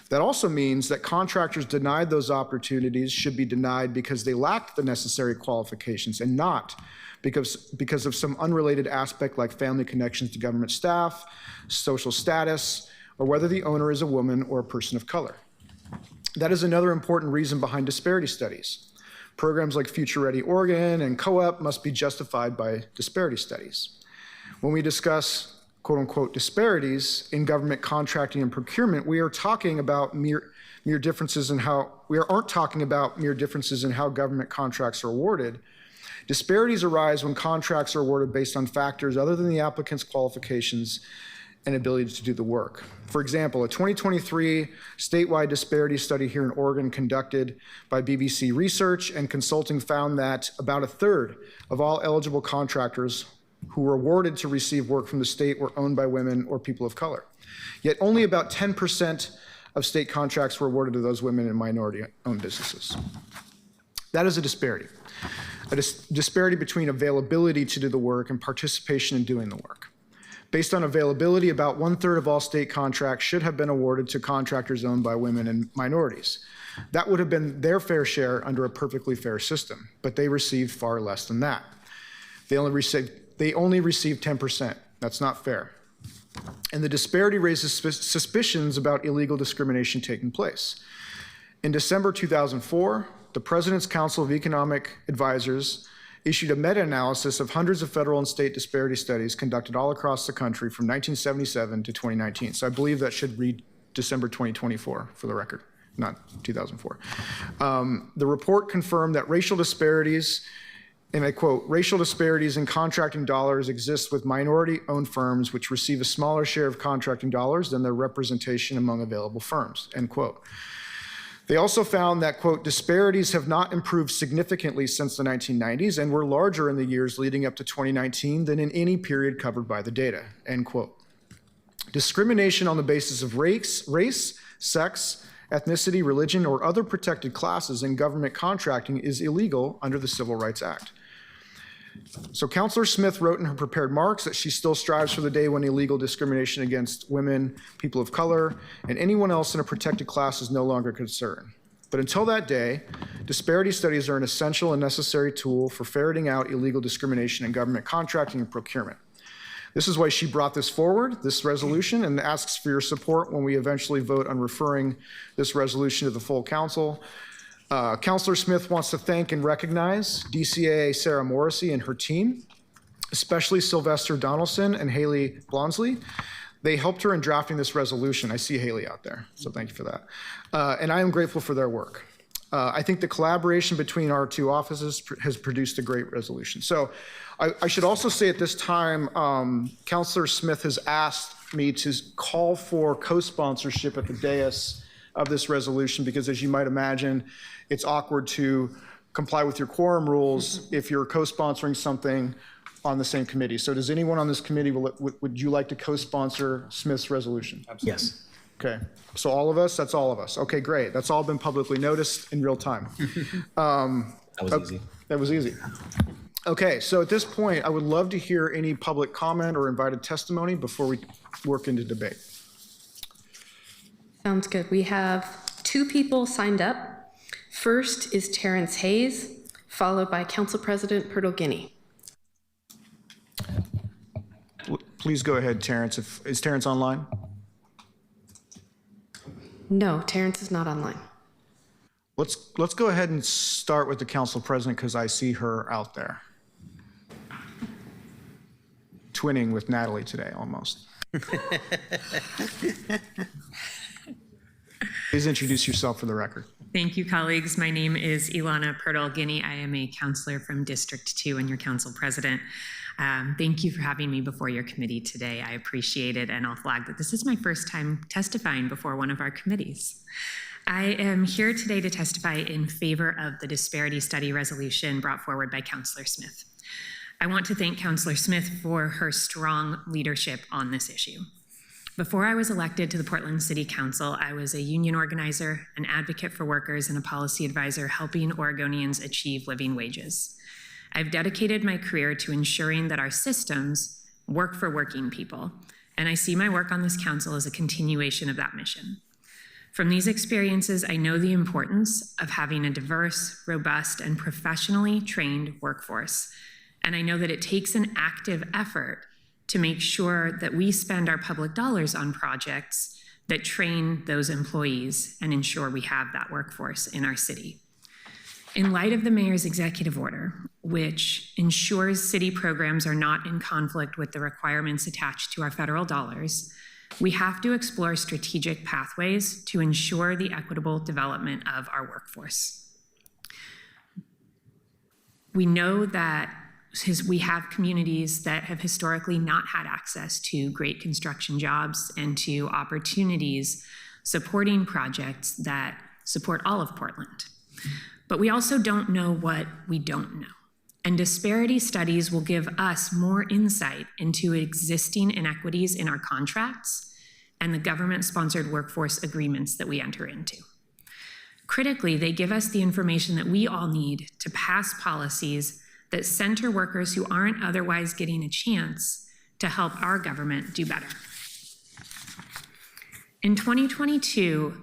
That also means that contractors denied those opportunities should be denied because they lacked the necessary qualifications and not because of some unrelated aspect like family connections to government staff, social status, or whether the owner is a woman or a person of color. That is another important reason behind disparity studies. Programs like Future Ready Oregon and COEP must be justified by disparity studies. When we discuss quote unquote disparities in government contracting and procurement, we are talking about mere differences in how, we aren't talking about mere differences in how government contracts are awarded. Disparities arise when contracts are awarded based on factors other than the applicant's qualifications and ability to do the work. For example, a 2023 statewide disparity study here in Oregon conducted by BBC Research and Consulting found that about a third of all eligible contractors who were awarded to receive work from the state were owned by women or people of color. Yet only about 10% of state contracts were awarded to those women and minority-owned businesses. That is a disparity between availability to do the work and participation in doing the work. Based on availability, about 1/3 of all state contracts should have been awarded to contractors owned by women and minorities. That would have been their fair share under a perfectly fair system, but they received far less than that. They only received 10%. That's not fair. And the disparity raises suspicions about illegal discrimination taking place. In December 2004, the President's Council of Economic Advisors issued a meta-analysis of hundreds of federal and state disparity studies conducted all across the country from 1977 to 2019. So I believe that should read December 2024 for the record, not 2004. The report confirmed that racial disparities, and I quote, racial disparities in contracting dollars exist with minority-owned firms which receive a smaller share of contracting dollars than their representation among available firms, end quote. They also found that, quote, disparities have not improved significantly since the 1990s and were larger in the years leading up to 2019 than in any period covered by the data, end quote. Discrimination on the basis of race, sex, ethnicity, religion, or other protected classes in government contracting is illegal under the Civil Rights Act. So Councilor Smith wrote in her prepared remarks that she still strives for the day when illegal discrimination against women, people of color, and anyone else in a protected class is no longer a concern. But until that day, disparity studies are an essential and necessary tool for ferreting out illegal discrimination in government contracting and procurement. This is why she brought this forward, this resolution, and asks for your support when we eventually vote on referring this resolution to the full council. Councilor Smith wants to thank and recognize DCAA Sarah Morrissey and her team, especially Sylvester Donaldson and Haley Blonsley. They helped her in drafting this resolution. I see Haley out there, so thank you for that. And I am grateful for their work. I think the collaboration between our two offices has produced a great resolution. So I should also say at this time, Councilor Smith has asked me to call for co-sponsorship at the dais of this resolution because, as you might imagine, it's awkward to comply with your quorum rules if you're co-sponsoring something on the same committee. So does anyone on this committee, would you like to co-sponsor Smith's resolution? Absolutely. Yes. Okay, so all of us, that's all of us. Okay, great. That's all been publicly noticed in real time. That was easy. That was easy. Okay, so at this point, I would love to hear any public comment or invited testimony before we work into debate. Sounds good. We have 2 people signed up. First is Terrence Hayes, followed by Council President Pertle-Guinea. Please go ahead, Terrence. Is Terrence online? No, Terrence is not online. Let's go ahead and start with the Council President because I see her out there. Twinning with Natalie today, almost. Please introduce yourself for the record. Thank you, colleagues. My name is Ilana Pertle-Guinea. I am a counselor from District 2 and your council president. Thank you for having me before your committee today. I appreciate it, and I'll flag that this is my first time testifying before one of our committees. I am here today to testify in favor of the disparity study resolution brought forward by Councilor Smith. I want to thank Councilor Smith for her strong leadership on this issue. Before I was elected to the Portland City Council, I was a union organizer, an advocate for workers, and a policy advisor helping Oregonians achieve living wages. I've dedicated my career to ensuring that our systems work for working people, and I see my work on this council as a continuation of that mission. From these experiences, I know the importance of having a diverse, robust, and professionally trained workforce, and I know that it takes an active effort to make sure that we spend our public dollars on projects that train those employees and ensure we have that workforce in our city. In light of the mayor's executive order, which ensures city programs are not in conflict with the requirements attached to our federal dollars, we have to explore strategic pathways to ensure the equitable development of our workforce. We know that we have communities that have historically not had access to great construction jobs and to opportunities supporting projects that support all of Portland. But we also don't know what we don't know. And disparity studies will give us more insight into existing inequities in our contracts and the government-sponsored workforce agreements that we enter into. Critically, they give us the information that we all need to pass policies that center workers who aren't otherwise getting a chance to help our government do better. In 2022,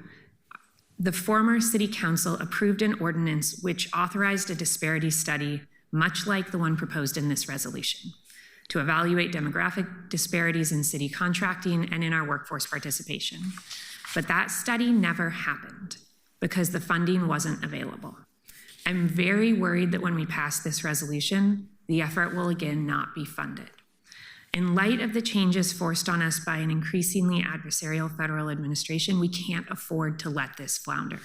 the former City Council approved an ordinance which authorized a disparity study, much like the one proposed in this resolution, to evaluate demographic disparities in city contracting and in our workforce participation. But that study never happened because the funding wasn't available. I'm very worried that when we pass this resolution, the effort will again not be funded. In light of the changes forced on us by an increasingly adversarial federal administration, we can't afford to let this flounder.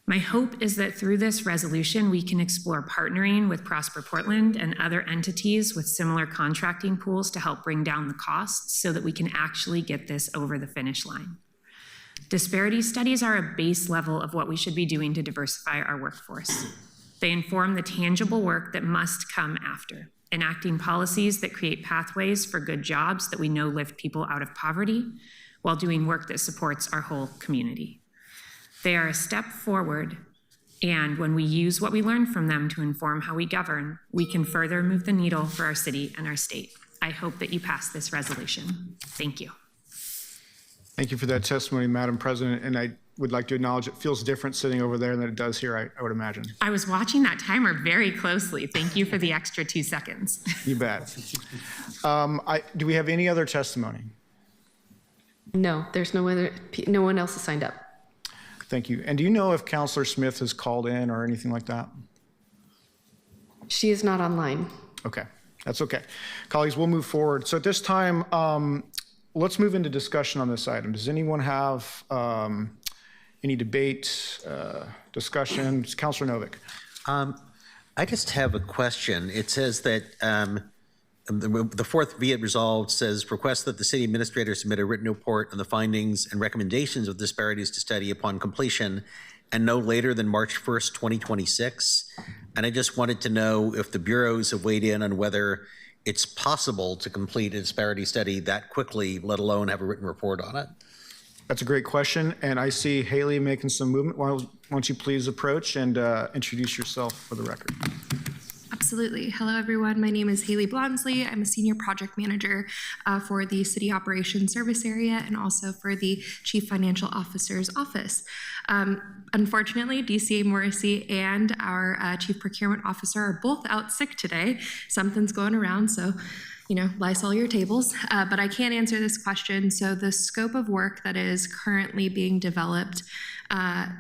My hope is that through this resolution, we can explore partnering with Prosper Portland and other entities with similar contracting pools to help bring down the costs so that we can actually get this over the finish line. Disparity studies are a base level of what we should be doing to diversify our workforce. They inform the tangible work that must come after, enacting policies that create pathways for good jobs that we know lift people out of poverty while doing work that supports our whole community. They are a step forward, and when we use what we learn from them to inform how we govern, we can further move the needle for our city and our state. I hope that you pass this resolution. Thank you. Thank you for that testimony, Madam President, and I would like to acknowledge it feels different sitting over there than it does here, I would imagine. I was watching that timer very closely. Thank you for the extra 2 seconds. You bet. Do we have any other testimony? No, there's no one else has signed up. Thank you. And do you know if Councilor Smith has called in or anything like that? She is not online. Okay, that's okay. Colleagues, we'll move forward. So at this time, let's move into discussion on this item. Does anyone have any debate, discussion? Councilor Novick. I just have a question. It says that the fourth be it resolved says request that the city administrator submit a written report on the findings and recommendations of disparities to study upon completion and no later than March 1st, 2026. And I just wanted to know if the bureaus have weighed in on whether it's possible to complete a disparity study that quickly, let alone have a written report on it. That's a great question, and I see Haley making some movement. Why don't you please approach and introduce yourself for the record. Absolutely. Hello, everyone. My name is Haley Blonsley. I'm a senior project manager for the City Operations Service Area and also for the Chief Financial Officer's Office. Unfortunately, DCA Morrissey and our Chief Procurement Officer are both out sick today. Something's going around, so Lysol your tables. But I can answer this question. So the scope of work that is currently being developed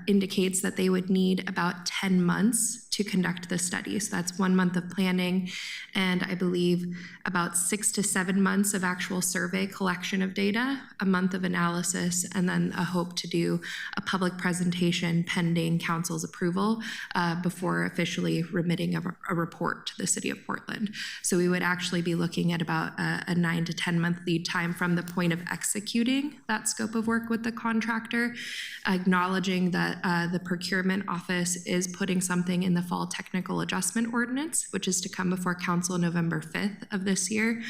indicates that they would need about 10 months to conduct the study. So that's 1 month of planning, and I believe about 6 to 7 months of actual survey collection of data, a month of analysis, and then a hope to do a public presentation pending council's approval before officially remitting a report to the city of Portland. So we would actually be looking at about a 9 to 10 month lead time from the point of executing that scope of work with the contractor, acknowledging that the procurement office is putting something in the fall technical adjustment ordinance, which is to come before council November 5th of this year.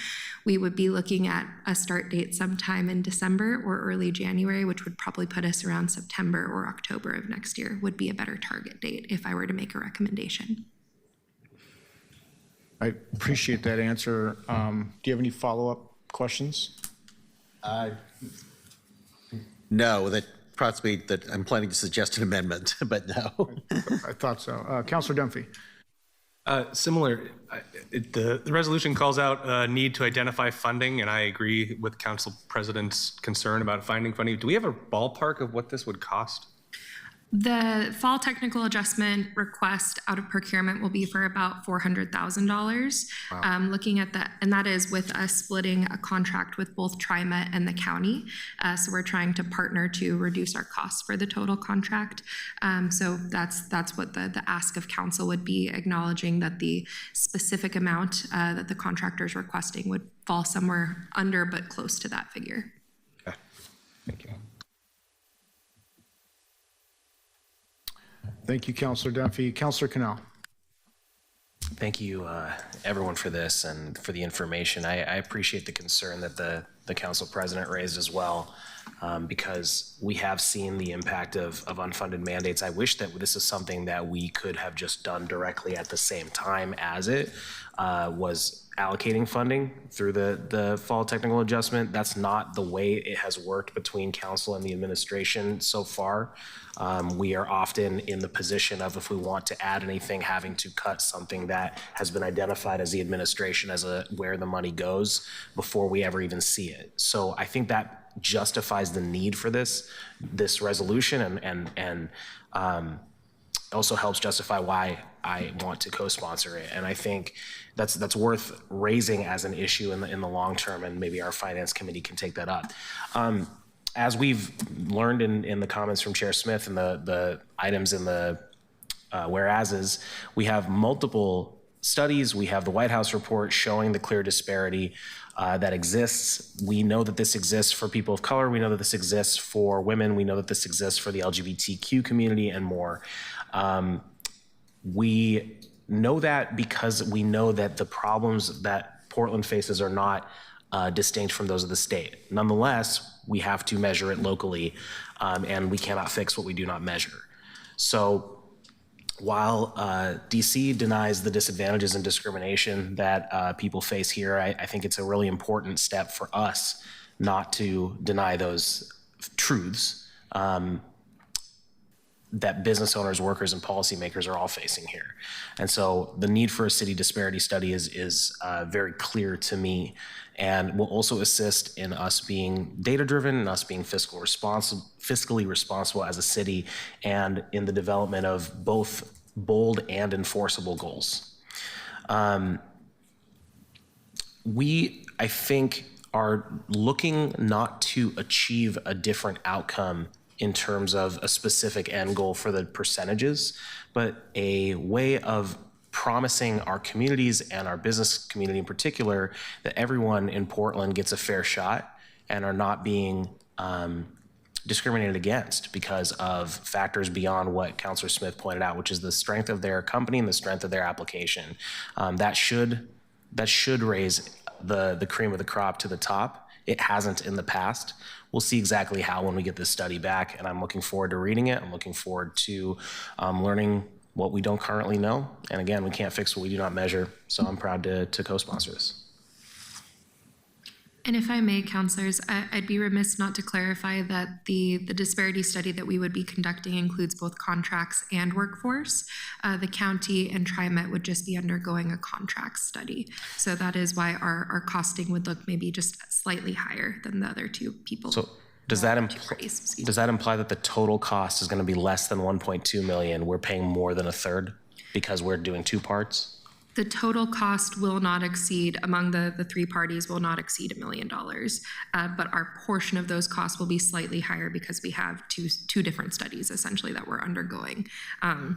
We would be looking at a start date sometime in December or early January, which would probably put us around September or October of next year would be a better target date if I were to make a recommendation. I appreciate that answer. Do you have any follow-up questions? No, that prompts me that I'm planning to suggest an amendment, but no. I thought so. Councilor Dunphy. Similar, the resolution calls out a need to identify funding, and I agree with Council President's concern about finding funding. Do we have a ballpark of what this would cost? The fall technical adjustment request out of procurement will be for about $400,000. Looking at that, and that is with us splitting a contract with both TriMet and the county. So we're trying to partner to reduce our costs for the total contract. So that's what the ask of council would be, acknowledging that the specific amount that the contractor is requesting would fall somewhere under but close to that figure. Okay. Thank you. Thank you, Councilor Dunphy. Councilor Canal. Thank you, everyone, for this and for the information. I appreciate the concern that the council president raised as well, because we have seen the impact of unfunded mandates. I wish that this is something that we could have just done directly at the same time as it was allocating funding through the fall technical adjustment. That's not the way it has worked between council and the administration so far. We are often in the position of, if we want to add anything, having to cut something that has been identified as the administration as where the money goes before we ever even see it. So I think that justifies the need for this resolution, and also helps justify why I want to co-sponsor it. And I think that's worth raising as an issue in the long term, and maybe our finance committee can take that up. As we've learned in the comments from Chair Smith and the items in the whereases, we have multiple studies. We have the White House report showing the clear disparity that exists. We know that this exists for people of color. We know that this exists for women. We know that this exists for the LGBTQ community and more. We know that because we know that the problems that Portland faces are not distinct from those of the state. Nonetheless, we have to measure it locally, and we cannot fix what we do not measure. So while DC denies the disadvantages and discrimination that people face here, I think it's a really important step for us not to deny those truths that business owners, workers, and policymakers are all facing here. And so the need for a city disparity study is very clear to me, and will also assist in us being data-driven and us being fiscally responsible as a city, and in the development of both bold and enforceable goals. We, I think, are looking not to achieve a different outcome in terms of a specific end goal for the percentages, but a way of promising our communities and our business community in particular that everyone in Portland gets a fair shot and are not being discriminated against because of factors beyond what Councilor Smith pointed out, which is the strength of their company and the strength of their application. That should raise the cream of the crop to the top. It hasn't in the past. We'll see exactly how when we get this study back, and I'm looking forward to reading it. I'm looking forward to learning what we don't currently know. And again, we can't fix what we do not measure, so I'm proud to co-sponsor this. And if I may, councilors, I'd be remiss not to clarify that the disparity study that we would be conducting includes both contracts and workforce. The county and TriMet would just be undergoing a contract study. So that is why our costing would look maybe just slightly higher than the other two people. So does that imply that the total cost is going to be less than 1.2 million? We're paying more than a third because we're doing two parts? The total cost will not exceed, among the three parties, will not exceed $1 million. But our portion of those costs will be slightly higher because we have two different studies essentially that we're undergoing,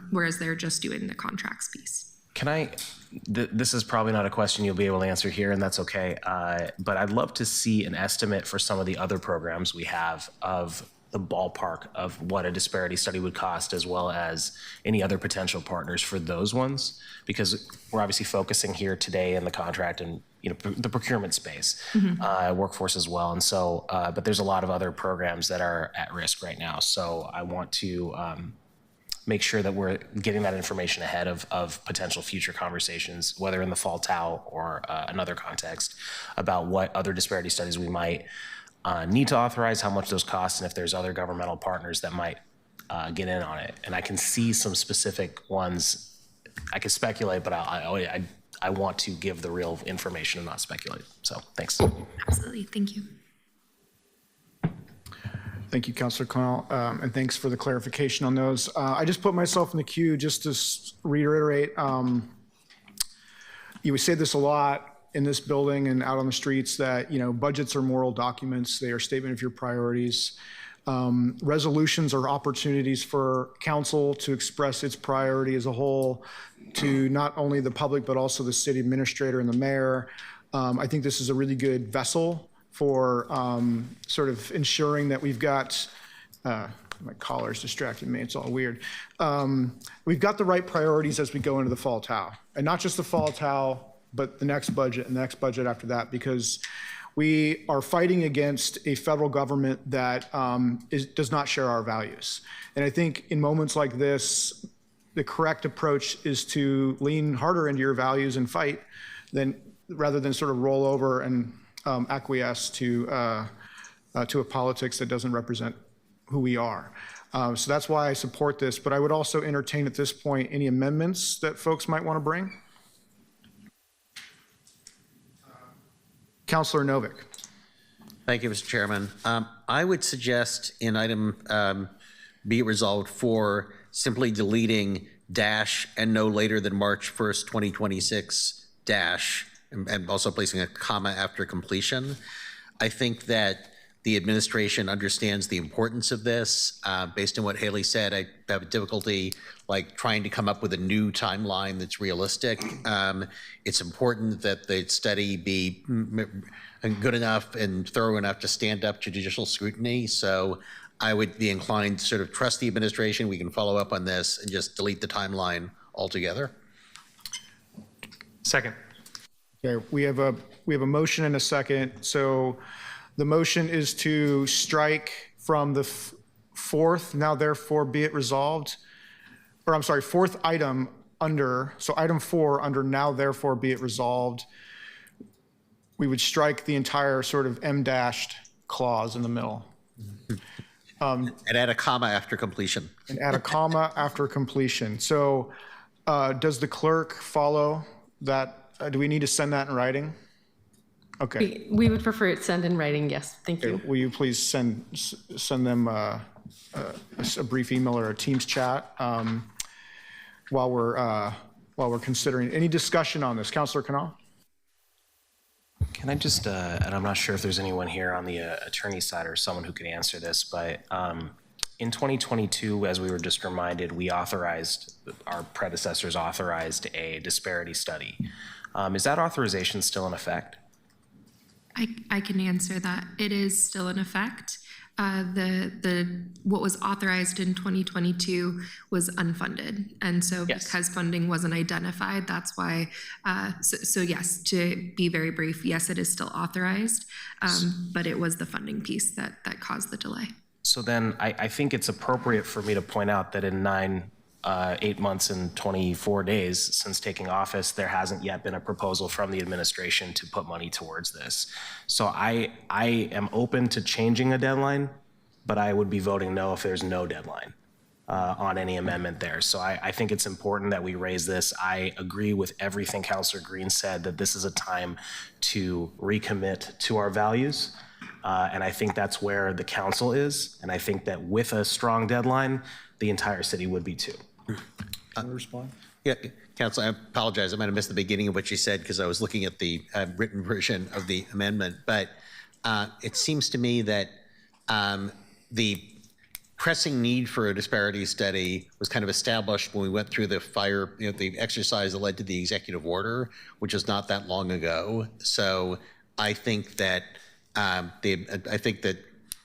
whereas they're just doing the contracts piece. Can this is probably not a question you'll be able to answer here, and that's okay. But I'd love to see an estimate for some of the other programs we have of the ballpark of what a disparity study would cost, as well as any other potential partners for those ones, because we're obviously focusing here today in the contract and the procurement space, workforce as well. And so, but there's a lot of other programs that are at risk right now. So I want to make sure that we're getting that information ahead of potential future conversations, whether in the fall TAO or another context, about what other disparity studies we might need to authorize, how much those cost, and if there's other governmental partners that might get in on it. And I can see some specific ones. I can speculate, but I want to give the real information and not speculate. So thanks. Absolutely. Thank you. Thank you, Councilor Connell, and thanks for the clarification on those. I just put myself in the queue just to reiterate. We say this a lot in this building and out on the streets that, budgets are moral documents. They are a statement of your priorities. Resolutions are opportunities for council to express its priority as a whole to not only the public, but also the city administrator and the mayor. I think this is a really good vessel for sort of ensuring that we've got, my collar's distracting me, it's all weird. We've got the right priorities as we go into the fall TOW. And not just the fall TOW, but the next budget and the next budget after that, because we are fighting against a federal government that does not share our values. And I think in moments like this, the correct approach is to lean harder into your values and fight rather than sort of roll over and acquiesce to a politics that doesn't represent who we are. So that's why I support this, but I would also entertain at this point any amendments that folks might want to bring. Councilor Novick. Thank you, Mr. Chairman. I would suggest in item be it resolved for simply deleting dash and no later than March 1st, 2026 dash, and also placing a comma after completion. I think that the administration understands the importance of this. Based on what Haley said, I have a difficulty trying to come up with a new timeline that's realistic. It's important that the study be good enough and thorough enough to stand up to judicial scrutiny. So I would be inclined to sort of trust the administration. We can follow up on this and just delete the timeline altogether. Second. Okay, we have a motion and a second. So the motion is to strike from the fourth, now therefore be it resolved, or I'm sorry, fourth item under, so item 4 under now therefore be it resolved, we would strike the entire sort of M-dashed clause in the middle. And add a comma after completion. And add a comma after completion. So does the clerk follow that? Do we need to send that in writing? Okay. We would prefer it sent in writing, yes. Thank you. Will you please send them a brief email or a Teams chat while we're considering any discussion on this? Councilor Cannell? Can I just, and I'm not sure if there's anyone here on the attorney side or someone who could answer this, but in 2022, as we were just reminded, our predecessors authorized a disparity study. Is that authorization still in effect? I can answer that. It is still in effect. What was authorized in 2022 was unfunded, and so yes. Because funding wasn't identified, that's why. So yes, to be very brief, yes, it is still authorized, but it was the funding piece that caused the delay. So then I think it's appropriate for me to point out that in 8 months and 24 days since taking office, there hasn't yet been a proposal from the administration to put money towards this. So I am open to changing a deadline, but I would be voting no if there's no deadline on any amendment there. So I think it's important that we raise this. I agree with everything Councilor Green said, that this is a time to recommit to our values. And I think that's where the council is. And I think that with a strong deadline, the entire city would be too. Respond? Yeah, Council, I apologize. I might have missed the beginning of what you said because I was looking at the written version of the amendment. But it seems to me that the pressing need for a disparity study was kind of established when we went through the exercise that led to the executive order, which is not that long ago. So I think that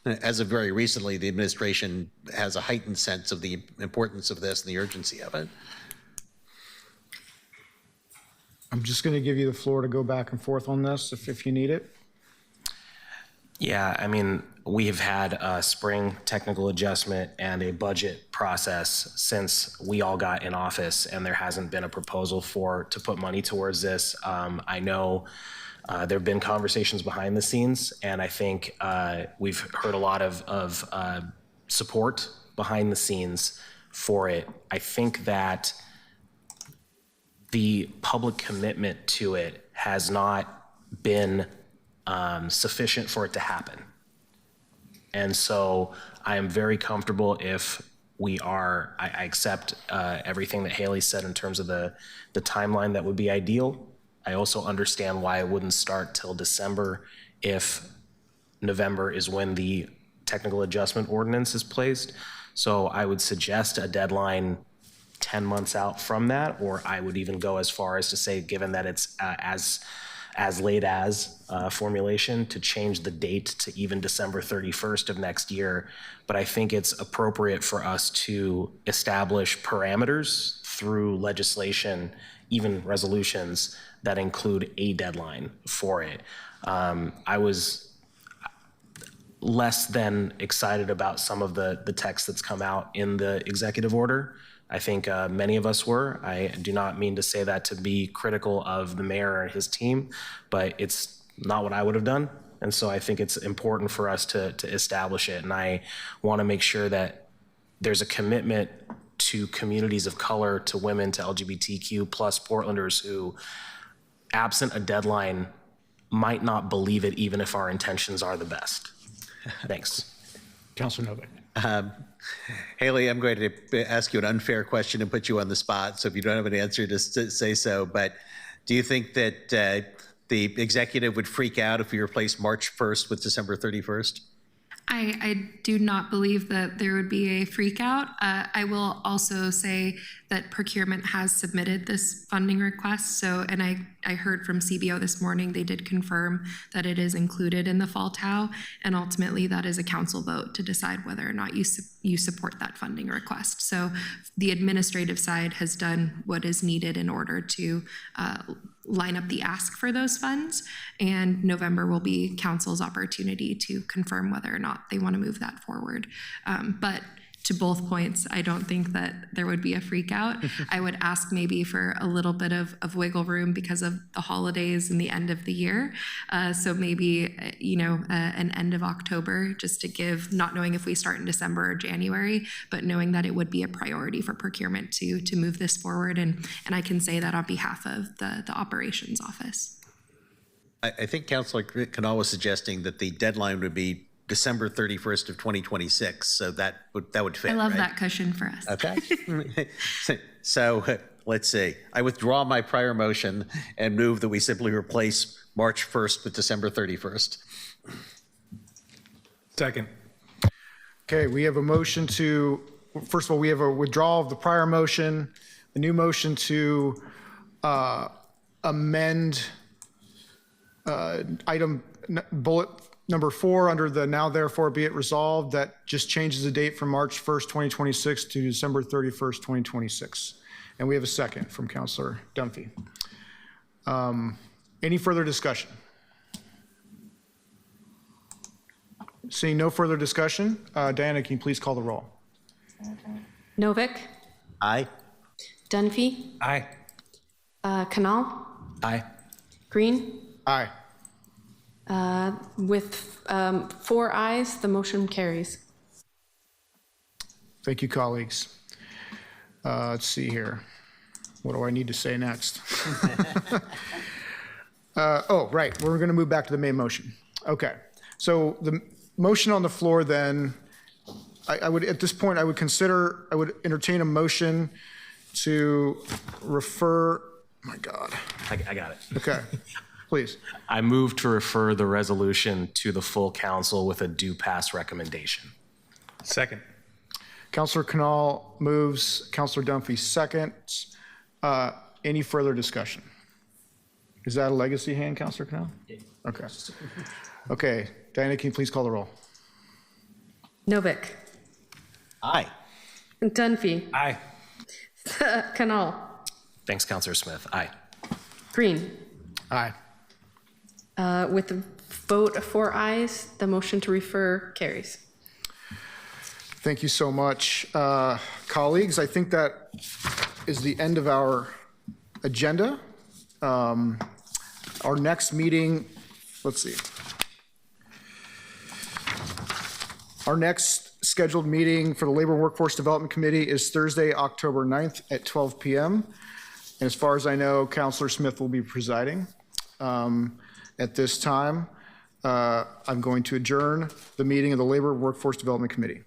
as of very recently, the administration has a heightened sense of the importance of this and the urgency of it. I'm just going to give you the floor to go back and forth on this if you need it. Yeah, I mean, we have had a spring technical adjustment and a budget process since we all got in office, and there hasn't been a proposal to put money towards this. I know there have been conversations behind the scenes, and I think we've heard a lot of support behind the scenes for it. I think that the public commitment to it has not been sufficient for it to happen. And so I am very comfortable if we are, I accept everything that Haley said in terms of the timeline that would be ideal. I also understand why it wouldn't start till December if November is when the technical adjustment ordinance is placed. So I would suggest a deadline 10 months out from that, or I would even go as far as to say, given that it's as late as formulation, to change the date to even December 31st of next year. But I think it's appropriate for us to establish parameters through legislation, even resolutions, that include a deadline for it. I was less than excited about some of the text that's come out in the executive order. I think many of us were. I do not mean to say that to be critical of the mayor and his team, but it's not what I would have done. And so I think it's important for us to establish it. And I want to make sure that there's a commitment to communities of color, to women, to LGBTQ plus Portlanders who, absent a deadline, might not believe it even if our intentions are the best. Thanks. Councilor Novick. Haley, I'm going to ask you an unfair question and put you on the spot. So if you don't have an answer, just say so. But do you think that the executive would freak out if we replaced March 1st with December 31st? I do not believe that there would be a freak out. I will also say that procurement has submitted this funding request. So, and I heard from CBO this morning, they did confirm that it is included in the fall TAO, and ultimately that is a council vote to decide whether or not you support that funding request. So the administrative side has done what is needed in order to line up the ask for those funds, and November will be council's opportunity to confirm whether or not they want to move that forward. But to both points, I don't think that there would be a freak out. I would ask maybe for a little bit of wiggle room because of the holidays and the end of the year. So maybe, an end of October, just to give, not knowing if we start in December or January, but knowing that it would be a priority for procurement to move this forward. And I can say that on behalf of the operations office. I think Councilor Canal was suggesting that the deadline would be December 31st of 2026, so that would fit. I love right? that cushion for us. Okay. So let's see. I withdraw my prior motion and move that we simply replace March 1st with December 31st. Second. Okay, we have a motion to, first of all, we have a withdrawal of the prior motion, the new motion to amend item bullet number 4 under the now therefore be it resolved, that just changes the date from March 1st, 2026 to December 31st, 2026. And we have a second from Councilor Dunphy. Any further discussion? Seeing no further discussion, Diana, can you please call the roll? Novick, Aye. Dunphy, Aye. Canal, Aye. Green. Aye. With 4 ayes, the motion carries. Thank you, colleagues. Let's see here. What do I need to say next? Right. We're going to move back to the main motion. Okay. So the motion on the floor then, I would, at this point, I would entertain a motion to refer, oh my God. I got it. Okay. Please. I move to refer the resolution to the full council with a due pass recommendation. Second. Councilor Canal moves, Councilor Dunphy seconds. Any further discussion? Is that a legacy hand, Councilor Canal? Yeah. Okay. Okay. Diana, can you please call the roll? Novick, Aye. Dunphy, Aye. Canal, Thanks, Councilor Smith. Aye. Green. Aye. With the vote of 4 ayes, the motion to refer carries. Thank you so much, colleagues. I think that is the end of our agenda. Our next meeting, let's see. Our next scheduled meeting for the Labor Workforce Development Committee is Thursday, October 9th at 12 p.m. And as far as I know, Councilor Smith will be presiding at this time. I'm going to adjourn the meeting of the Labor Workforce Development Committee.